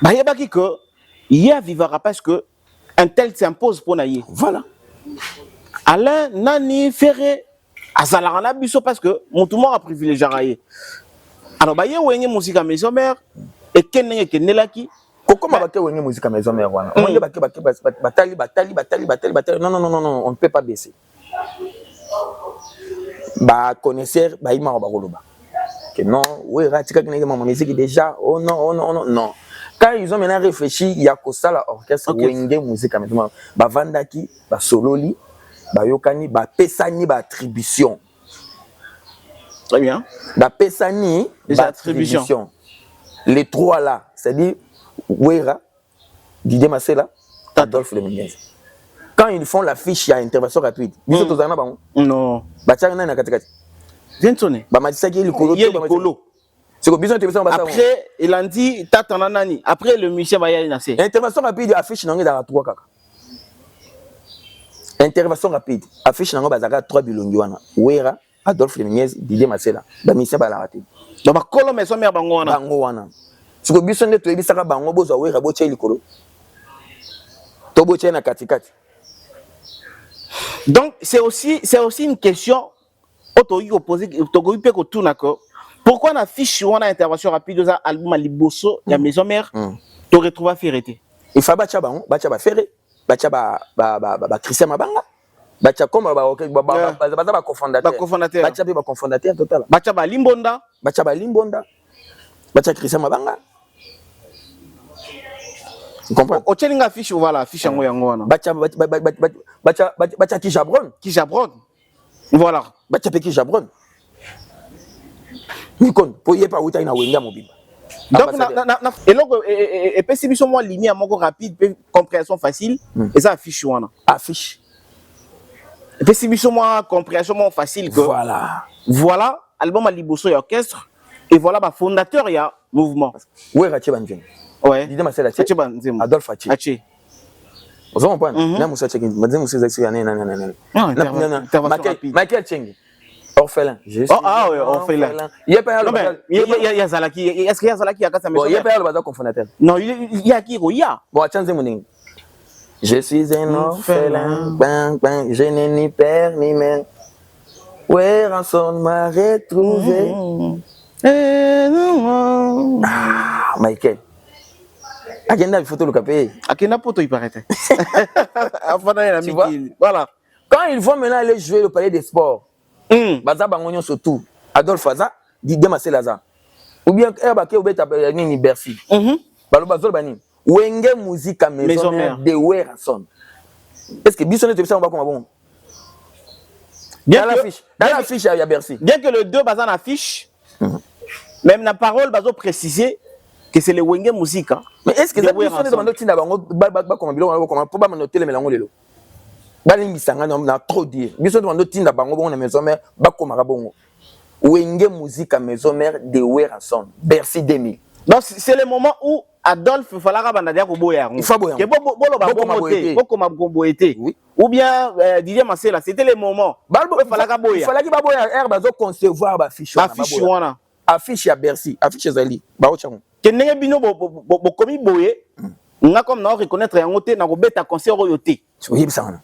il y a que il y a vivra parce que un tel s'impose pour naïe. Voilà. Alain Nani Ferré Azalarana Bisso parce que mon tout le monde a privilégié railler. Alors bah il y a une musique à maison mère et Kenenge Kenelaki. Comment va une musique à maison mère wana? On est batali. Non, on ne peut pas baisser. Bah connaisseur bah il m'a robaloba. Non, oui, Ratika qui n'est pas musique déjà. Oh non. Quand ils ont maintenant réfléchi, il y a que ça l'orchestre Wenge musique à maintenant. Ba Vandaki, ba Sololi, ba Yokani, ba Pesani, ba attribution. Très bien. Ba Pesani, ba attribution. Les trois là, c'est-à-dire Wera, Didier Massela, Adolphe Lemenez. Quand ils font l'affiche, il y a intervention gratuite. Vous êtes aux Anna Bango? Non. Ba Tchangana na katikati. Viens sonner. Après, il a dit Tatanani. Après, le musicien va y aller. Intervention rapide, affiche dans les 3 kaka. Intervention rapide, affiche dans les 3 bilongiwana. Wera, Adolphe Lemenez, Didier Massela. Le musicien va la rater. Donc, Kolo Maison Mère Bangoana. Bangoana. Si vous avez dit que Bango Bozo, Wera, Boche Likolo. Toboche na katikati. Donc, c'est aussi une question. Pourquoi on affiche une intervention rapide dans l'album Aliboso, la maison mère, tu retrouves à Ferreté? Il faut battre Ferré, battre Christian Mabanga, battre comme cofondateur total. Battre Limbonda, battre Christian Mabanga. Tu comprends? Au tien affiche voilà, affiche en Goyangona. Battre qui Jabron. Voilà. Bacha peki Jabron. Nikon, pour y pas outa ina wenga mobile. Donc et donc et perception moi ligne à mon rapide, compréhension facile et ça affiche wana. Affiche. Perception moi compréhension facile que voilà album à Liboso et orchestre et voilà ba fondateur il y a mouvement. Ouais Raché Banjeng. Ouais. Dis moi c'est la Raché Banjeng. Adolphe Aché. Vous en comprenez? Là, Moussa Tchekin, Madame Moussa Zaxi, Michael Cheng, orphelin. Ouais, orphelin. Il y a Zalaki. Est-ce qu'il y a Zalaki à Kassa? Il y a pas le bazar cofondateur. Non, il y a qui? Il y a. Bon, attendez mon. Je suis un orphelin, je n'ai ni père ni mère. Where Ranson m'a retrouvé. Michael. Agenda, il faut tout le caper. Akena poto il paraît. Voilà. Quand ils vont maintenant aller jouer le palais des sports, baza bango nyonso tout Adolphe aza Didier Masela aza ou bien bake obeta nini Bercy baloba zolo bani wenge musique à maison mère de Werason. Est-ce que biso ne te ça on va comme bon bien la fiche à Bercy bien que le deux bazan affiche même la parole bazo préciser que c'est le wenge musique mais est-ce que ça biso ne demande tinda bango ba comme biloko comme pour ba noter les melango lelo balingisa ngana na trop dire biso demande tinda bango bon na maison mère ba komaka bongo wenge musique à maison mère de Werason Bercy 2000. Donc c'est le moment où Adolphe fallait bandadia ko boya. Il faut boya. Que bolo ba bomoté, bokoma boboité. Ou bien Didier Masela, c'était le moment. Il fallait que ba boya air bazo concevoir ba fiche. Affiche wana. Affiche à Bercy, affiche zali. Ba ochango. Que ndenge bino bo komi boye. Nga comme na reconnaître yango te na ko beta concert oyoté. Yebisana.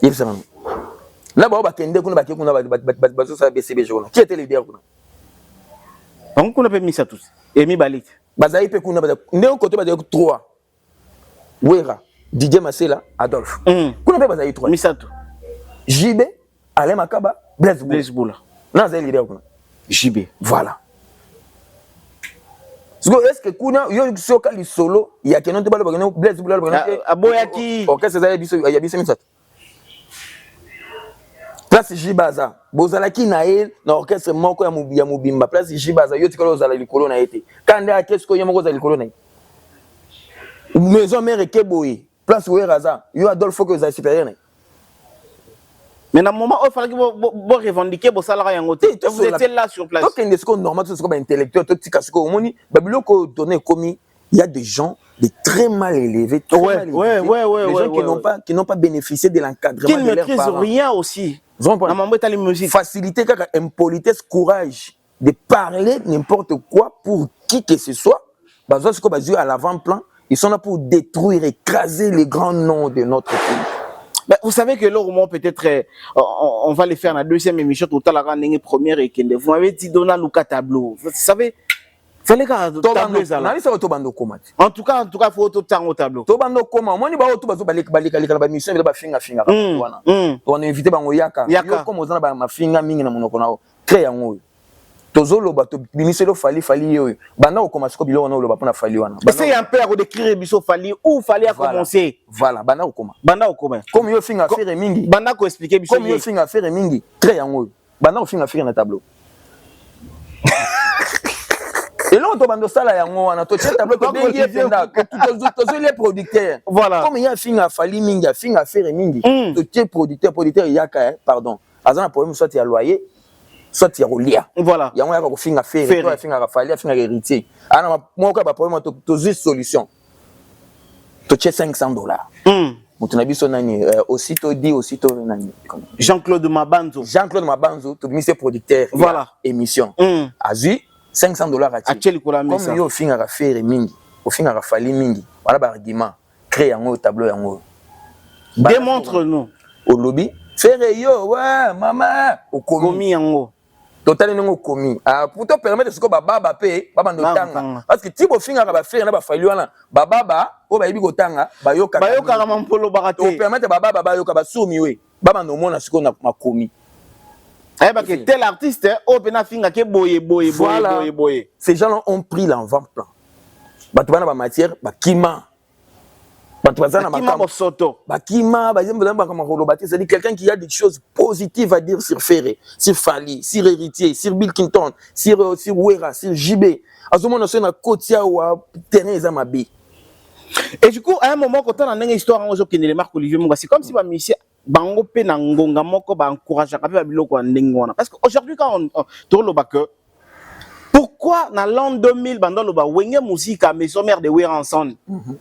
Yebisana. Là ba kende kuna ba kuna bazo sa BCB jona. Qui était le leader kuna? On kuna pe misa tous. Emi Balit. Bazaï pe kuna baza. Ndeko côté baza 3. Wera, Didier Masela, Adolphe. Kuna pe bazaï 3. Misato. JB, Alain Makaba, Blaise Boula. Non, c'est le leader kuna. JB. Voilà. Est-ce que kuna yo soka li solo ya kenon te balo bagano Blaise Boula bagano aboyaki. OK, c'est ça ya biso misato. Place Jibaza, bozalaki na el na orchestre moko ya mobimba. Place Jibaza yo tikolo ozala likolo na ete. Kande qu'est-ce que yo moko ozala likolo na. Maison mère Keboyi, place Weraza, yo Adolphe que ozala supérieur na. Mais dans le moment où il fallait que vous revendiquiez vos salaires en côté, vous étiez là sur place. Donc, il y a des normal, tout ce qu'on intellectuel, tout ce qu'on dit, il y a des gens de très mal élevés, des gens qui n'ont pas bénéficié de l'encadrement. Qui ne maîtrisent rien aussi. Facilité, impolitesse, courage de parler n'importe quoi pour qui que ce soit. À l'avant-plan, ils sont là pour détruire, écraser les grands noms de notre pays. Ben, vous savez que là, au moins, peut-être, on va les faire dans la deuxième émission, tout à l'heure, la première et vous m'avez dit, Dona Luka tableau. Vous savez, il fallait que tableau ça là. En tout cas, il faut tout temps au tableau. Tobando comment? Moi, ni ba auto bazo balika ba mission, ba finga. On a invité bango yaka. Yo comme ozana ba mafinga mingi na monoko nao. Créer yango. Tozolo ba to bimiselo fali yo. Banda okoma siko bilo wana oloba pona fali wana. Essaye un peu à décrire biso fali où fallait à commencer. Voilà, banda okoma. Comme yo finga faire mingi. Banda ko expliquer biso. Comme yo finga faire mingi, créer yango. Banda finga faire na tableau. Et là, on a ça là, on a tout tableau, les producteurs. Voilà. Comme il y a fin à Fali Mingi, fin à faire Mingi, tout producteur, il y a pardon. Azan a problème, soit il y a loyer, soit il y a roulia. Voilà. Il y a un fin à faire, fin à Fali, fin à héritier. Alors, moi, quand problème, tu as une solution. Tu as $500. Aussitôt dit, aussitôt nani. Jean-Claude Mabanzo. Tu mis ses producteurs. Voilà. Émission. Azu. $500 à tirer. Comme yo fin à faire mingi, au fin à fali mingi. Voilà par argument. Créer un tableau yango. Démontre-nous. Au lobby. Faire yo, ouais, maman. Au commis yango. Total non commis. Ah, pour te permettre ce que baba paye, baba no tanga. Parce que tibo fin à faire na ba fali wana. Baba, o ba yibi ko tanga, ba yo kaka. Ba yo kaka mampolo barate. Pour permettre baba yo kaba sumi we. Baba no mona ce qu'on a commis. Parce que tel artiste, ces gens ont pris l'avant-plan. Matière, c'est-à-dire quelqu'un qui a des choses positives à dire sur Ferré, sur Fali, sur Héritier, sur Bill Clinton, sur Wera, sur JB. À ce moment, on a Kotia ou terrain Zamabi. Et du coup, à un moment, quand on a une histoire, on a les marques Olivier Munga, c'est comme si ma mission bango pe na ngonga moko ba encourage ka pe biloko ya ndenge wana parce que aujourd'hui quand on tourne le bac pourquoi dans l'an 2000 bando lo ba wenge musique à maison mère de Werason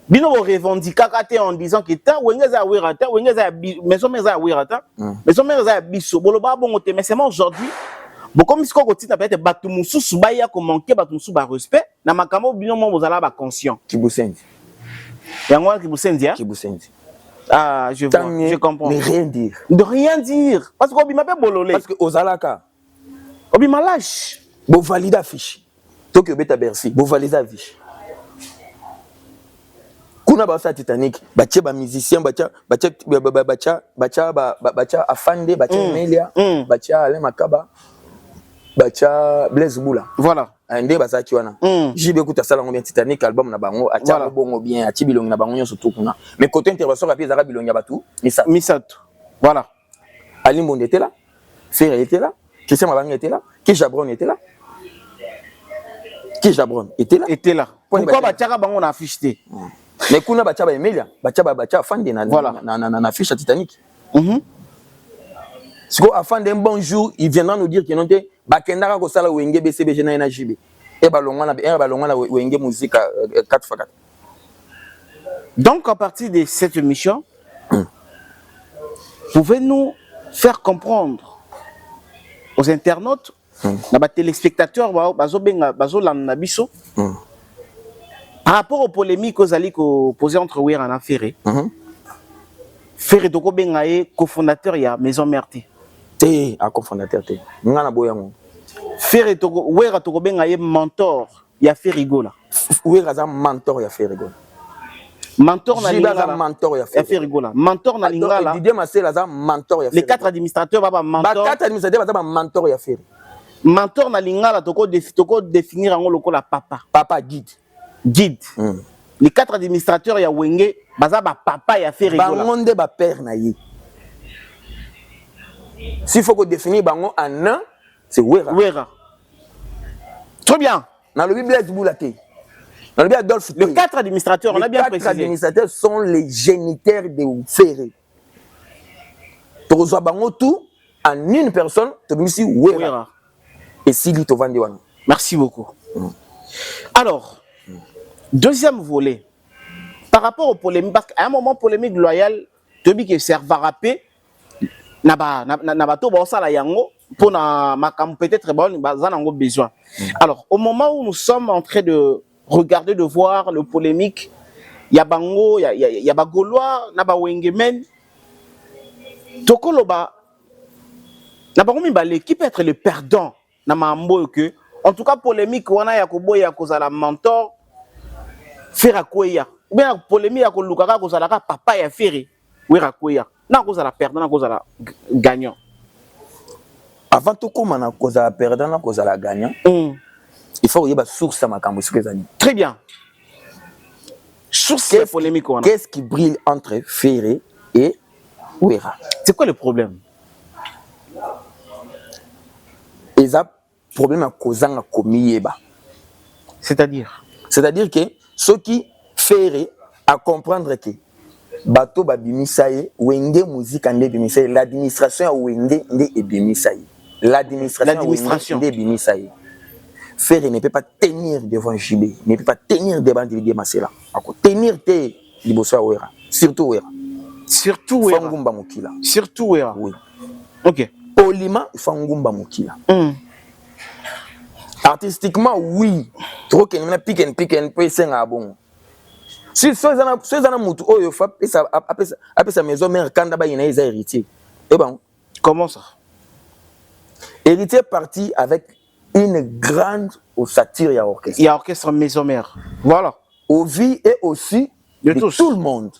bino revendiquer en disant que ta wenge za Wera ta wenge za maison mère za Wera ta maison mère za biso bolo ba bon te mais c'est aujourd'hui bon comme ce qu'on tient peut-être batu mususu ba ya ko manquer batu mususu ba respect na makamo bino mo bozala ba conscient Kibusendi yango Kibusendi hein Kibusendi. Ah, je vois, je comprends. Mais rien dire. De rien dire. Parce qu'on m'a pas bololé. Parce que Ozalaka. On m'a lâche. Bon valide affiche. Toi que beta Bercy, bon valide affiche. kuna basa Titanic batie ba musicien batia afande batia Melia batia Alain Makaba batia Blaise Boula voilà ande basa ki wana jibe kuta sala ngombe Titanic album na bango atia bongo bien ati bilongi na bango nyoso tukuna mais côté intervention rapide zaka bilongi ya batu Misato voilà Ali Monde était là Ferré était là Christian Mabanga était là Ki Jabron était là Ki Jabron était là pourquoi batiaka bango na affiche te mais kuna batia ba Emilia batia afande na affiche Titanic siko afande un bon jour il viendra nous dire que non te bakendaka ko sala wenge BCBG na NJB et balongwa na wenge musique 4x4 donc à partir de cette émission pouvez-nous faire comprendre aux internautes na ba téléspectateurs bazolanda biso par rapport aux polémiques aux alliés posées entre Wera et Ferré. Ferré toko benga cofondateur ya Maison Mère te a cofondateur te ngana boyango Ferré toko Wera toko benga mentor ya Ferrigola Wera za mentor ya Ferrigola mentor na lingala mentor ya Ferrigola mentor na lingala Didier Marcel za mentor ya les 4 administrateurs baba mentor 4 administrateurs za mentor ya Ferré mentor na lingala toko définir ngo lokola papa guide les 4 administrateurs ya Wenge baza ba papa ya Ferrigola bangonde ba père na ye s'il faut que définir bango en un c'est Wera très bien dans le Blaise Boula te dans le Adolphe les 4 administrateurs on a bien précisé les 4 administrateurs sont les géniteurs de Ferré tozo bango tout en une personne to bimisi Wera et Sili to vandi wana merci beaucoup alors deuxième volet, par rapport aux polémiques, parce qu'à un moment polémique loyale, tu dis que serva rapé, na bato ba osala yango pour na makam peut-être bazanango besoin. Alors au moment où nous sommes en train de regarder, de voir le polémique, ya bango, ya ba Gaulois, na ba Wengemen, tokoloba, na bango mibale qui peut être le perdant na mambo que, en tout cas polémique wana ya koboya kozala mentor. Faire quoi ya ou bien polémique ya kolukaka kozalaka papa ya Ferré Wera quoi na kozala perdant na kozala gagnant avant tout comme na kozala perdant na kozala gagnant il faut yeba source ma kambo ezali très bien source de polémique wana qu'est-ce qui brille entre Ferré et Wera c'est quoi le problème eza problème à kozanga komiyeba c'est-à-dire que ce qui Ferré à comprendre que bato babimisaye Wenge musique ande bimisaye l'administration ya Wenge nde ebimisaye l'administration nde bimisaye Ferré ne peut pas tenir devant JB ne peut pas tenir devant Didier Masela ako tenir te liboso ya Wera surtout Wera ngumba mokila surtout Wera oui OK poliment ngumba mokila artistiquement oui trop que na pick and peut senga bon si soza na mutu oyo fa apesa maison mère kanda ba ina isa héritier et bon comment ça héritier parti avec une grande ossature ya orchestre il y a orchestre maison mère voilà au vie et aussi de tout le monde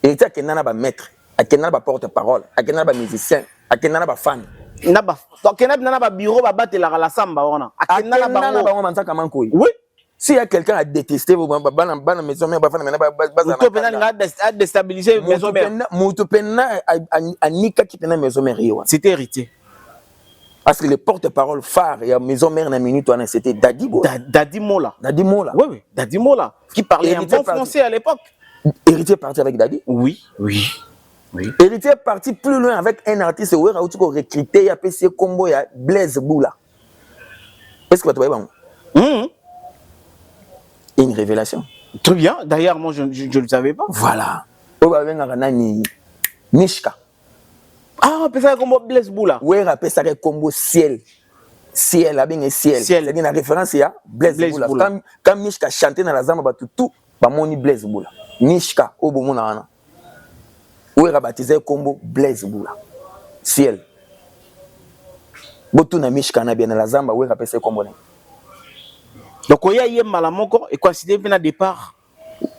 héritier kenana ba maître akenana ba porte-parole akenana ba musicien akenana ba fan naba na ba bureau ba batela la samba wana akenana bango manzaka mankoyi oui s'il y a quelqu'un à détester bana maison mère bafana mena to pena a déstabiliser maison mère muto pena anika ki pena maison mère yo c'était héritier parce que le porte-parole phare et maison mère na minute wana c'était Dadi Mola oui Dadi Mola qui parlait un bon français à l'époque héritier parti avec Dadi oui héritier parti plus loin avec un artiste Wera où tu ko recruter ya PC combo ya Blaise Boula est-ce que tu vois bon une révélation très bien d'ailleurs moi je ne le savais pas voilà o ba venga nani Mishka ah pesa combo Blaise Boula Wera pesa combo ciel abenge ciel c'est une référence ya Blaise Boula quand Mishka chantait dans la zamba batutu ba moni Blaise Boula Mishka o bomona wana Wera baptisé combo Blaise Boula ciel botu na Mishka na bien na la zamba Wera pesa combo na donc il y a malamoko et coïncidé bien à départ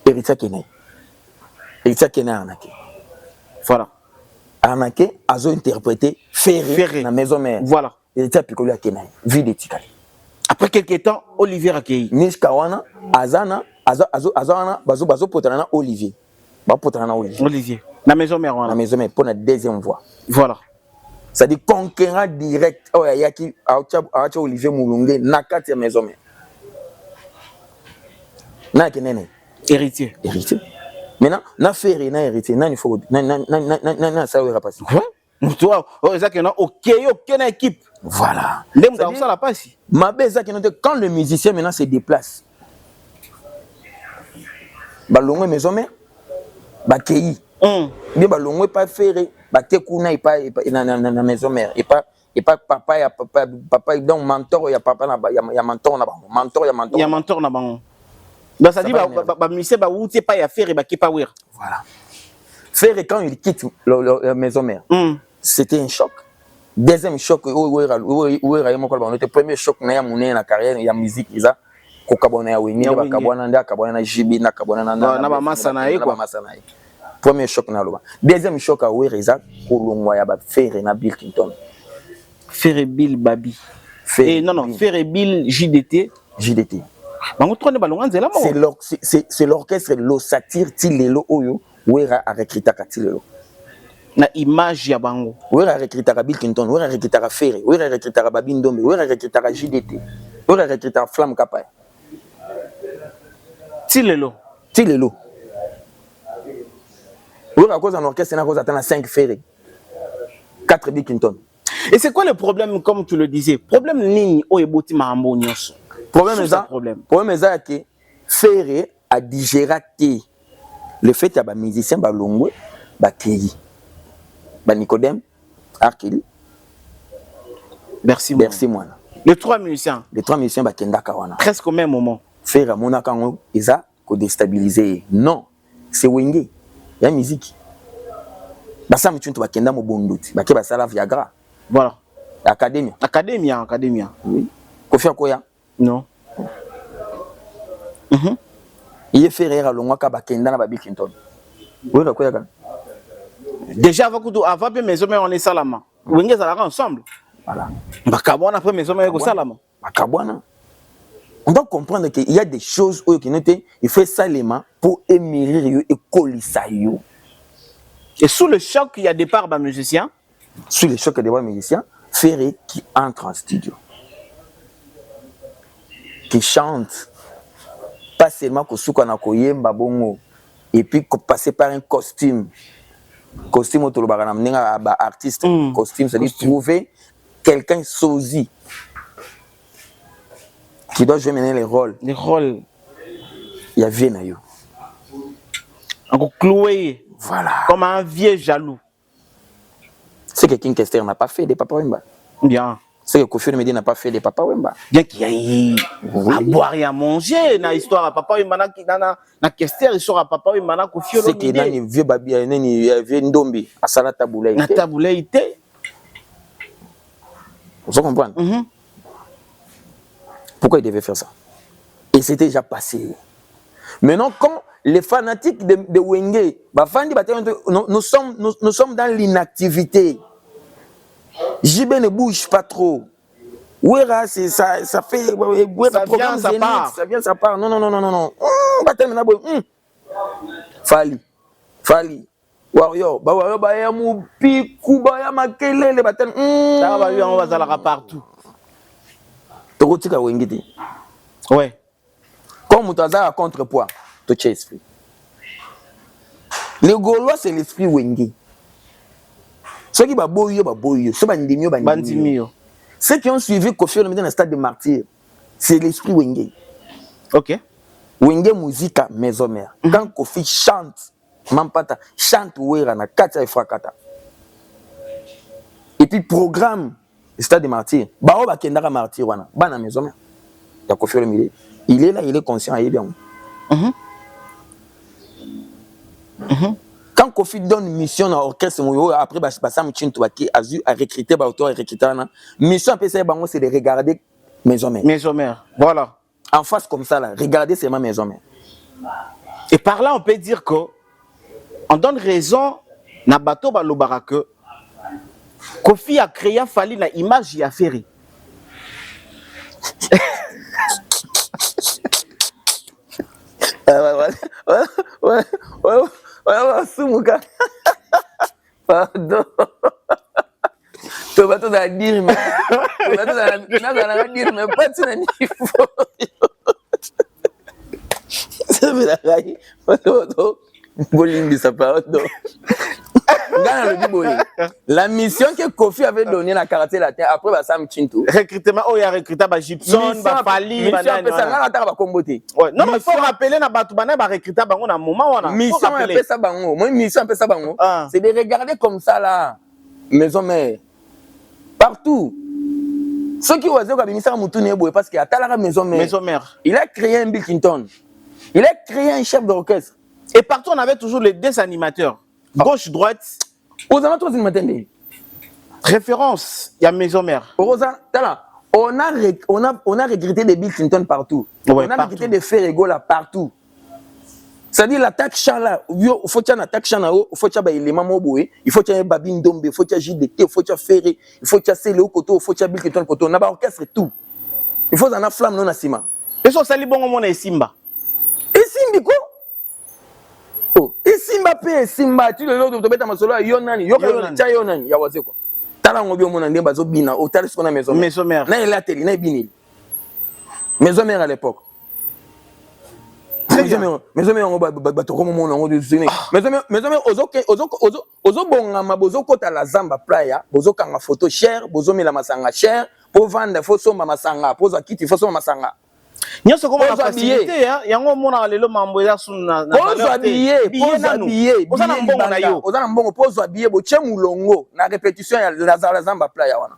héritier Kenya Héritier qui est arnaqué. Voilà. Arnaqué, azo interprété Ferré na maison mère. Voilà. Héritier Piccolo a Kena, vie de Tikali. Après quelques temps, Olivier Akei. Nishkawana, Azana, Azana, Bazo Potrana, Olivier. Potrana Olivier. Olivier. La maison mère. La maison mère pour la deuxième voix. Voilà. C'est-à-dire conquérant direct. Oh, il y a qui a Olivier Moulungue, Nakati maison mère. Na Kenene. Héritier. Héritier. Maintenant, na Ferré, na héritier, na il faut na ça va passer. Ouais. Toi, ça que non, ok, na équipe. Voilà. Les gens ça la passe. Ma belle ça que quand le musicien maintenant se déplace. Balongo maison mère. Ba kei. Bien balongo pas Ferré, ba tekuna et pas na maison mère et pas papa donc mentor ya papa na ya mentor na ba mentor ya mentor na bango. Donc ça dit ba musicien ba ou c'est pas ya Ferré ba qui pas wire. Voilà. Ferré quand il quitte la maison mère. C'était un choc. Deuxième choc le premier choc na ya mouné na carrière ya musique isa ko kabona ya wingi ba kabona nda kabona na jibi na kabona na ba masa na e quoi. Premier choc na loba. Deuxième choc à Wereza kolongwa ya ba Ferré na Bill Clinton. Ferré Bill Babi. Et non Ferré Bill JDT. C'est l'orchestre lo satire Tilelo Oyo Wera a recruté Tilelo. Na image ya bango. Wera a recruté Bill Clinton, Wera a recruté Ferré, Wera a recruté Babi Ndombe, Wera a recruté JDT, Wera a recruté Flamme Kapay. Tilelo. Wera a cause un orchestre na cause atteint 5 Ferré. 4 Bill Clinton. Et c'est quoi le problème comme tu le disais? Problème nini o eboti mahambo nyonso. Problème est que Ferré a digéré le fait que les musiciens balongwe ba Kei ba Nicodème Arkeli merci moi. Les trois musiciens ba kenda kawana presque au même moment. Ferré mona kango eza ko déstabiliser. Non, c'est wenge ya musique. Ba sam tuntu ba kenda mo bonduti ba ke ba sala Viagra. Voilà. Academia. Oui. Kofi Akoya. Non. Il est Ferré à Longwa Kabakenda na Bill Clinton. Oui, Akoya. Déjà avant que mes hommes on est salama. Wenge ça ensemble. Voilà. Bakabwana après mes hommes on est salama. Bakabwana. On doit comprendre qu'il y a des choses qui n'étaient il fait salement pour émirer et colisayo. Et sous le choc il y a départ d'un musicien. Sous le choc des musiciens, Ferré qui entre en studio. Qui chante, pas seulement Kosuka na koyemba bongo, et puis passer par un costume. Costume autolobara na artiste, costume, c'est-à-dire trouver quelqu'un sosie qui doit jouer maintenant les rôles. Les rôles. Il y a Viennayo. Encore cloué. Voilà. Comme un vieux jaloux. C'est que King Kester n'a pas fait des Papa Wemba. Bien. C'est que Kofi Olomide n'a pas fait des Papa Wemba. Bien qu'il y ait à boire et à manger, dans l'histoire à Papa Wemba, na Kester, l'histoire à Papa Wemba, na Kofi Olomide. C'est que vieux babi, vieux Ndombi, à Sala Taboulaï. Na Taboulaï. Vous comprenez? Pourquoi il devait faire ça? Et c'était déjà passé. Maintenant, quand les fanatiques de Wenge, nous sommes dans l'inactivité. JB ne bouge pas trop. Ouera, ça fait. Ça vient, ça part. Non. Fali. Warrior. Warrior, Baya Moupi, Koubaya Makelele, Baten. Ça va lui, on va aller partout. Tokotika Wenge. Ouais. Comme Moutaza a contrepoids, tu as esprit. Le Gaulois, c'est l'esprit Wenge. Ceux qui baboyo, ceux qui bandimio. Ceux qui ont suivi Kofi Olomide dans le stade de martyr, c'est l'esprit Wenge. Ok. Wenge musique maison mère. Quand Kofi chante, Mampata chante Ouera na Katia et Frakata. Et puis programme le stade de martyr. Bao ba kendara martyr wana, ba na maison mère. Ya Kofi Olomide. Il est là, il est conscient, il est bien. Quand Kofi donne une mission à l'orchestre, après Bassam Chintuaki a recruté l'auteur et recruté mission c'est de regarder Maison Mère. Voilà. En face comme ça, là, regardez seulement Maison Mère. Et par là, on peut dire que on donne raison na bato balobaka que Kofi a créé Fally na image ya Ferry. Sumuka. Pardon. Tu vas tout dire, mais pas tu n'as ni ça veut la raille. Bolingi ça pardon. La mission que Kofi avait donnée à Karaté Latin après Sam Chinto. Recrutement, il y a recruté Gibson, Fally, non, mais il faut rappeler na batu bana ba recruter bango na moment wana. Mission appelle ça bango. Moi mission appelle ça bango. C'est de regarder comme ça là. Maison mère. Partout. Ceux qui osaient kabimisa mutune boye parce qu'il y a tala maison mère. Maison mère. Il a créé un Bill Clinton. Il a créé un chef d'orchestre. Et partout on avait toujours les deux animateurs. Gauche, droite. Aux amateurs animateurs. Référence, il y a maison mère. On a regretté des Bill Clinton partout. Ouais, on a regretté des Ferrego là partout. C'est-à-dire l'attaque chan là, il faut qu'il y ait une attaque chan là, il faut qu'il y ait des éléments moboués, il faut qu'il y ait Babine Dombe, il faut qu'il y ait JDT, il faut qu'il y ait Ferré, il faut qu'il y ait Céléo Koto, il faut qu'il y ait Bill Clinton Koto, on a pas orchestre et tout. Il faut qu'il y ait une flamme non à Sima. Et ça, c'est bon au monde et Simba. Et Simba quoi? Oh, et Simba paye Simba, tu le vois, tu te mets à ma solo, Yonani, Yonani, Yawaze quoi. Tala ngobi au monde en débat zobina, au tel ce qu'on a maison mère. N'a il a télé, n'a bini. Maison mère à l'époque. Maison mère on va comme mon nom de Zéné. Maison mère ozo bongama bozo kota la zamba playa, bozo kanga photo cher, bozo mela masanga cher, pour vendre faut somba masanga, pour za kiti faut somba masanga. Nyonso comment la facilité hein, yango mona lelo mambo ya suna na habillé, ozana mbongo na yo, ozana mbongo pozo habillé bo chemulongo na répétition ya la zamba playa wana.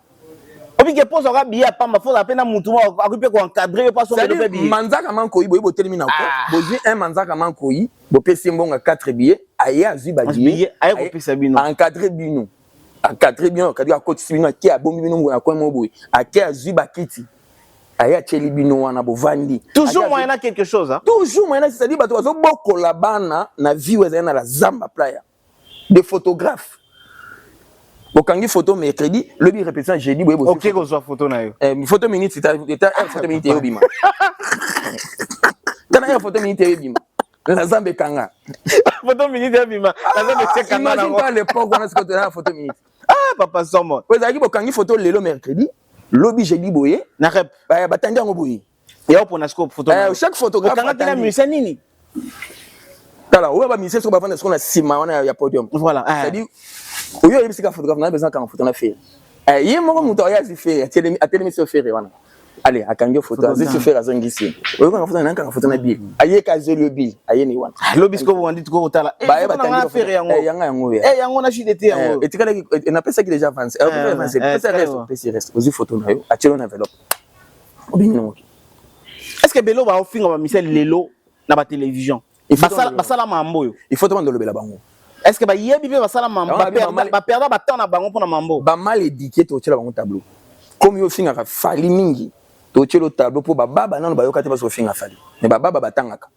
Obi ke pozo ka billet pamba faut apena mutu mo akupe ko encadrer pas son de billet. Manzaka manko yi bo terminer ko. Bozi un manzaka manko yi, bo pesi mbongo 4 billets, aye azui ba billet, aye ko pesa bino. Encadrer bino. Encadrer bino, kadi a koti bino ki a bombi bino na ko mo boy. Ake azui ba kiti. Aya chelibino wana bovandi. Toujours moyen quelque chose hein. Toujours moyen c'est-à-dire bato bazo boko la bana na vie weza na la zamba playa. Des photographes. Bokangi photo mercredi, le bi répétition jeudi boye bosi. OK ko zo photo na yo. Photo minute c'est photo minute yo bima. Tana photo minute yo bima. La zamba kanga. Photo minute yo bima. La zamba check kanga. Imagine pas l'époque on a ce côté là photo minute. Ah papa somo. Vous avez bokangi photo lelo mercredi. Lobby jeudi boye na rep ba batandi ngo boye ya pour na scope photo chaque photographe quand il a musicien nini tala ou ba musicien so ba vendre ce qu'on a sima on ya podium voilà c'est dit oyo yebisi ka photographe na besoin quand photo na faire ye moko muto ya zi faire ateli se faire wana allez akangi photo azi se faire azongisi oyo quand photo na quand photo na bill aye ka zelo bill aye ni wana lobby scope on dit ko tala ba batandi faire yango yango yango na chidete yango et tikala na pesa ki déjà avance pesa reste ozi photo na yo achelo na enveloppe obino est-ce que belo ba ofinga ba misel lelo na ba télévision basala mambo yo il faut demander lobela bango est-ce que ba yebi be basala mambo ba perdre ba temps na bango pour na mambo ba mal éduqué to tshela bango tableau comme yo finga ka Fally mingi to tshelo tableau pour ba baba nano ba yokate ba so finga Fally mais ba baba batangaka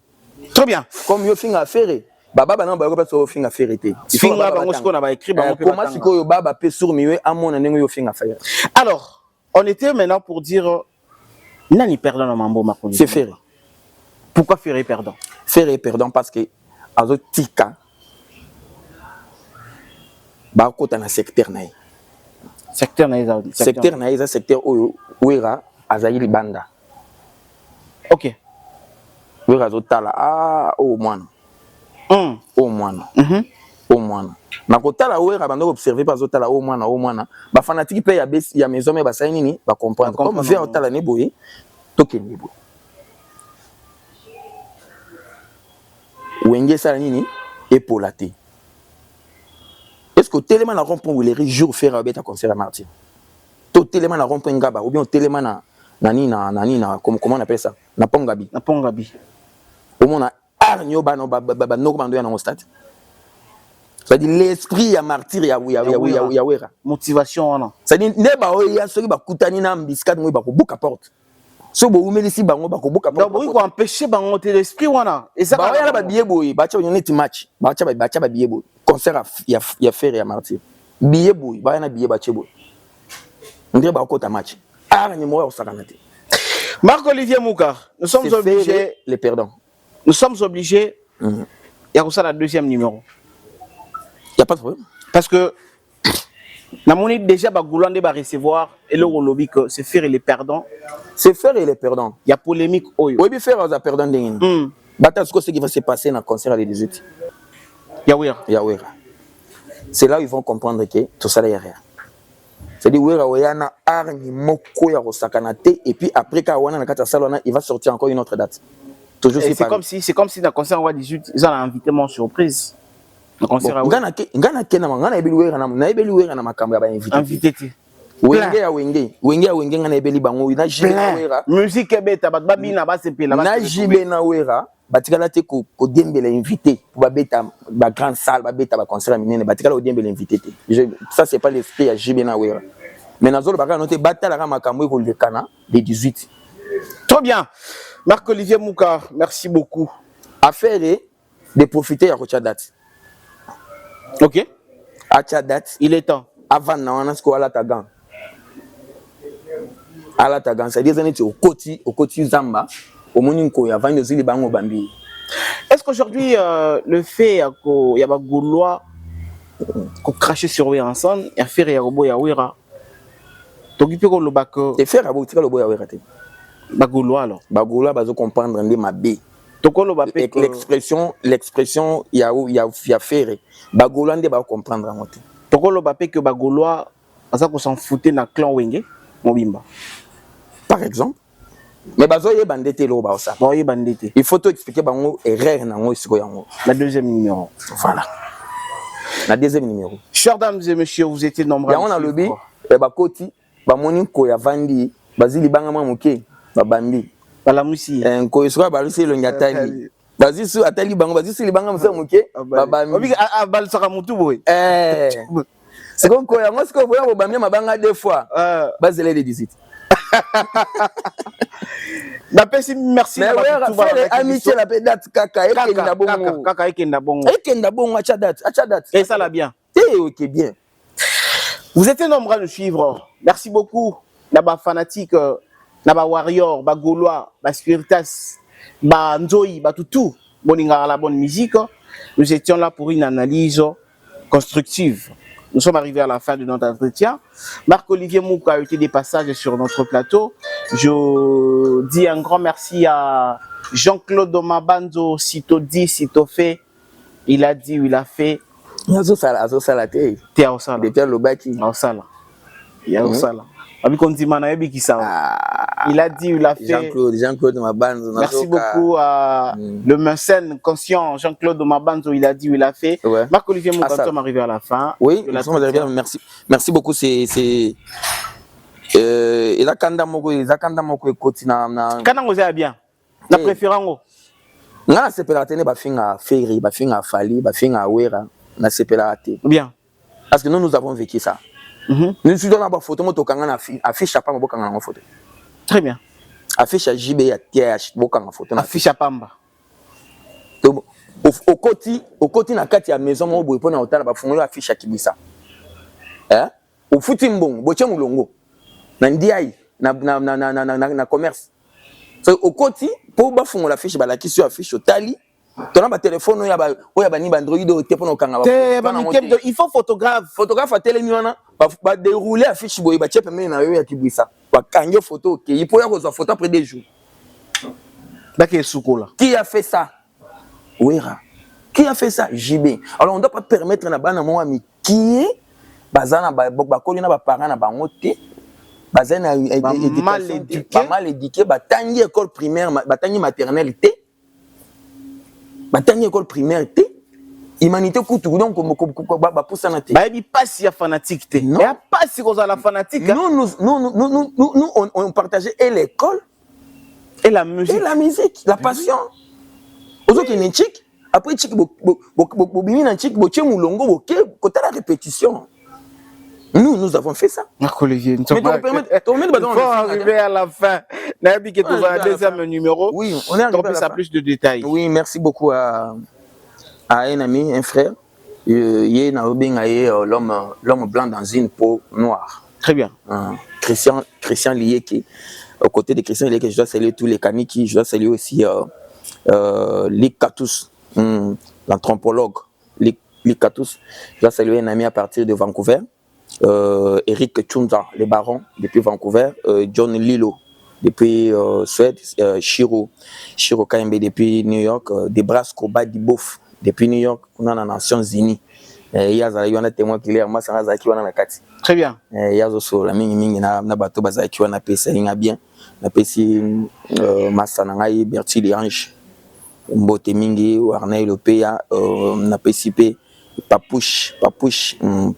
très bien comme yo finga ferré baba nano ba yokate so finga ferré te finga bango siko na ba écrit bango pe comment siko yo baba pe sur miwe amona nengo yo finga Fally. Alors on était maintenant pour dire nani perdant na mambo makoni c'est Ferré. Pourquoi Ferré perdant? Ferré perdant parce que azo tika ba kota na secteur na secteur na eza secteur oyo wera azali banda. OK. Wera zo tala o mwana. O mwana. O mwana. Na kotala wera bando observer pas zo tala o mwana ba fanatique pe ya maison mais ba sai nini ba comprendre comme vers tala ne boye toke ne boye. Wenge sala nini épolaté. Est-ce que tellement na rond-point où les jours faire un concert à Martyr? Tout tellement na rond-point ngaba ou bien tellement na comment on appelle ça? Na pongabi. Au moins na arnyo ba no bando ya na stade. C'est-à-dire l'esprit à Martyr ya wera. Motivation non. C'est-à-dire ne ba o ya soki ba kutani na mbiskat mo ba ko buka porte. so bo umelisi bango bakoboka donc boyi ko empêcher bango te l'esprit wana et ça ba yala ba billet boy ba tia net match ba tia ba billet boy concert ya faire ya martyr billet boy ba yana billet ba tia boy ndre ba ko ta match ara ni moyo sakana te Marc-Olivier Mouka, nous sommes obligés les perdants. Nous sommes obligés il y a ça la deuxième numéro. Il y a pas de problème parce que na moni déjà ba Goulande va recevoir et le lobby que c'est faire les perdants. C'est faire les perdants. Il y a polémique oyo. Oui, bien faire les perdants d'engin. Bata ce qui va se passer dans le concert les 18. Yawera. C'est là où ils vont comprendre que tout ça là rien. C'est-à-dire wera oyana arni moko ya rosakanate et puis après ka wana na kata salona il va sortir encore une autre date. Toujours c'est comme si dans le concert on 18 ils ont invité mon surprise. Le concert ngana kena ngana ebeli wera na makambo ya ba invité. Wenge ngana ebeli bango na jibe na wera. Musique ebeta bat babina ba sepela na jibe na wera batikala te ko dembela invité pour ba beta ba grande salle ba beta ba concert minene batikala o dembela invité te. Ça c'est pas l'esprit ya jibe na wera. Mais nazolo baka noté batala ka makambo ko le kana les 18. Trop bien. Marc-Olivier Mouka, merci beaucoup. Affaire de profiter à Rocha date. OK. À date, il est temps. Avant na wana sko ala tagan. Ala tagan, c'est des années au koti zamba, au moninko ya vendre zili bango bambi. Est-ce qu'aujourd'hui le fait qu'il y a des Gaulois qui crachent sur eux ensemble, il y a fait ya robo ya wira. Donc il peut le bac. Et faire abo tika le boya wira te. Bagoulois alors. Bagoulois bazo comprendre ndé mabé. L'expression ya faire. Bagoulois ndé ba comprendre ngote. Toko lo bapé que Bagoulois ça qu'on s'en foutait na clan Wenge Mobimba. Par exemple. Mais bazo ye bandete lo ba ça. Boye bandete. Il faut tout expliquer bango erreur na ngo siko yango. La deuxième numéro. Voilà. La deuxième numéro. Chers dames et messieurs, vous étiez nombreux. Ya on a lobby e ba koti ba moninko ya vandi bazili banga mamuke. Babambi balamusi ko iswa balusi lo ngatali bazisu atali bango bazisu libanga musa muke babambi obi bal saka mutu boy c'est comme ko yango siko boya babambi mabanga deux fois bazele de 18 na pesi merci na tout va amitié la date kaka ekenda bongo acha date et ça la bien OK bien vous étiez nombreux à nous suivre merci beaucoup là-bas fanatique Naba warrior, ba Gaulois, ba spiritas, ba nzoi, ba tout, boninga la bonne musique. Nous étions là pour une analyse constructive. Nous sommes arrivés à la fin de notre entretien. Marc-Olivier Mouka a été des passages sur notre plateau. Je dis un grand merci à Jean-Claude Mabanzo, sitôt dit, sitôt fait. Il a dit, il a fait. Azo sala te. T'es au sala. Depuis le baki. Au sala. Il y a au sala. Il a dit, il a fait. Jean-Claude Mabanzo. Merci beaucoup à le mécène conscient Jean-Claude Mabanzo. Il a dit, il a fait. Ouais. Marc-Olivier Mouka, nous sommes arrivés à la fin. Oui, nous sommes arrivés. Merci beaucoup. C'est il a kanda moko ekoti na. Kana ngoza bien. Na préférant. Na sepela tene ba finga Ferry, ba finga Fali, ba finga Wera, na sepela te. Bien. Parce que nous avons vécu ça. Nous sommes dans la photo, nous avons affiché à Pamba, nous photo. Très bien. Affiche à JB, à TH, nous avons photo. Affiche à Pamba. Au côté, na kati ya maison, nous avons pona hôtel, nous avons affiche à Kibisa. Au futimbong, boche mulongo. Na ndiaï, na commerce. Au côté, pour bafungo la fiche, la question affiche au tali. Tu as un téléphone, il y a un Android, il faut photographe à télénuana, va dérouler la fiche, il va checker même qui ça. Va gagner photo, il faut y avoir photo après des jours. Qui a fait ça? Ouera. Qui a fait ça? JB. Alors on ne doit pas permettre à mon ami qui est bazana bakolina ba parents na bangote bazana mal éduqué batangi école primaire batangi maternelle té batangi école primaire té humanité kutu donc ba poussa na té ba bi passe ya fanatique té ya passe ko za la fanatique nous on partageait et l'école et la musique la passion ozoki ni chic après chic bo bimi na chic bo tche mulongo bo ke kota la répétition Nous avons fait ça. Olivier, Mais il faut arriver à la fin. Nabi qui est le deuxième numéro. Oui, on est arrivé à plus de détails. Oui, merci beaucoup à un ami, un frère. L'homme blanc dans une peau noire. Très bien. Christian Lieke. Aux côtés de Christian Lieke, je dois saluer tous les Kaniki. Je dois saluer aussi Lick Katous, l'anthropologue. Lick Katous. Je dois saluer un ami à partir de Vancouver. Eric Chunza, les barons, depuis Vancouver. John Lilo, depuis Suède. Shiro Kaimbe, depuis New York. Debrasco Badibouf, depuis New York. On a les Nations Unies. Il y a un témoin qui est moi, ça a été un kati. Très bien. Il y a aussi la mingi na bateau bazaki wana pesa inga bien. Na pesi Masana ngai Bertie Liange. Mbote mingi Warney Lopea na pesi pe Papouche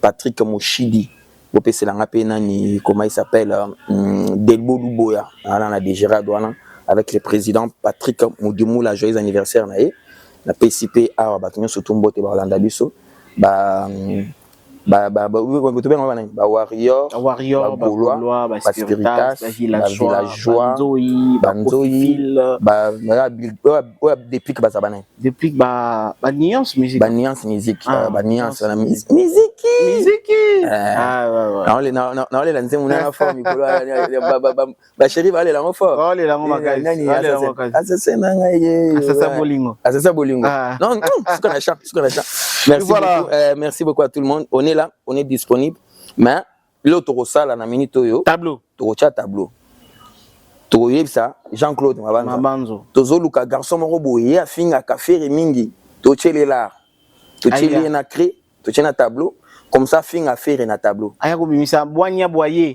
Patrick Moshidi. Bopé c'est la nani comment il s'appelle Delbo Luboya. On a déjà douana avec le président Patrick Moudimou la joyeux anniversaire naé. Na pesi pe a batonyo surtout mbote ba Rolanda biso. Warrior, Gaulois, Spiritas, Villageois, Banzoï, Dépique Bazabane. Dépique Nuance Musique. Nuance Musique. Nuance Musique. Musique. Non, les lancer mon enfant, Nicolas. Bah, chérie, va aller là, mon fort. Oh, les langues magasin. Assassin Bolingo. Non, c'est qu'on a chat. Merci beaucoup à tout le monde. On est là, on est disponible. Mais l'autre salle, on a mis tableau. Tableau. Ça, Jean-Claude Mabanzo. Tozo Luka garçon morobo ya finga café mingi. Tochele là. Tochele na cré, tochele na tableau. Comme ça finga faire na tableau. Aya ko bimisa boanya boyer.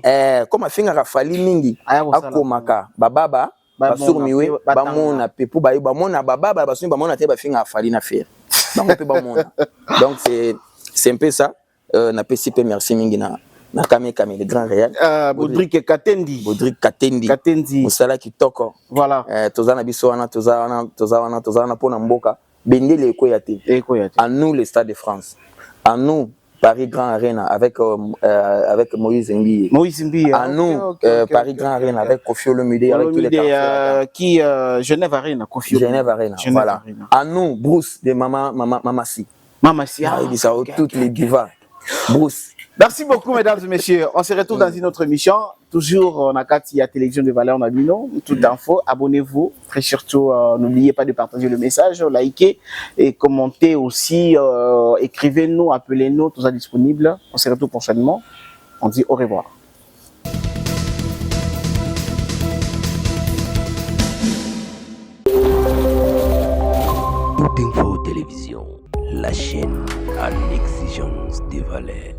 Comme finga rafali mingi. Akomaka bababa basurmiwe bamona pepu ba bamona bababa basuni bamona te ba finga afali na faire. Donc c'est un peu ça. Na PCP merci mingi na Kame le grand réel. Bodrick Katendi. Musala kitoko. Voilà. Tozana biso wana tozana pona mboka. Bendele ekoyate. À nous le Stade de France. À nous Paris Grand Arena avec Moïse Mbi. À nous Paris Grand Arena avec Kofi Olomide avec tous les qui Genève Arena. Genève Arena. Voilà. À nous Bruce de Mamassi. Toutes les divas. Bruce. Merci beaucoup, mesdames et messieurs. On se retrouve dans une autre émission. Toujours, on a la télévision de Valère Nabino. Toute info, abonnez-vous. Très surtout, n'oubliez pas de partager le message, liker et commenter aussi. Écrivez-nous, appelez-nous, tout ça disponible. On se retrouve prochainement. On dit au revoir. Toute info télévision, la chaîne à l'exigence des valeurs.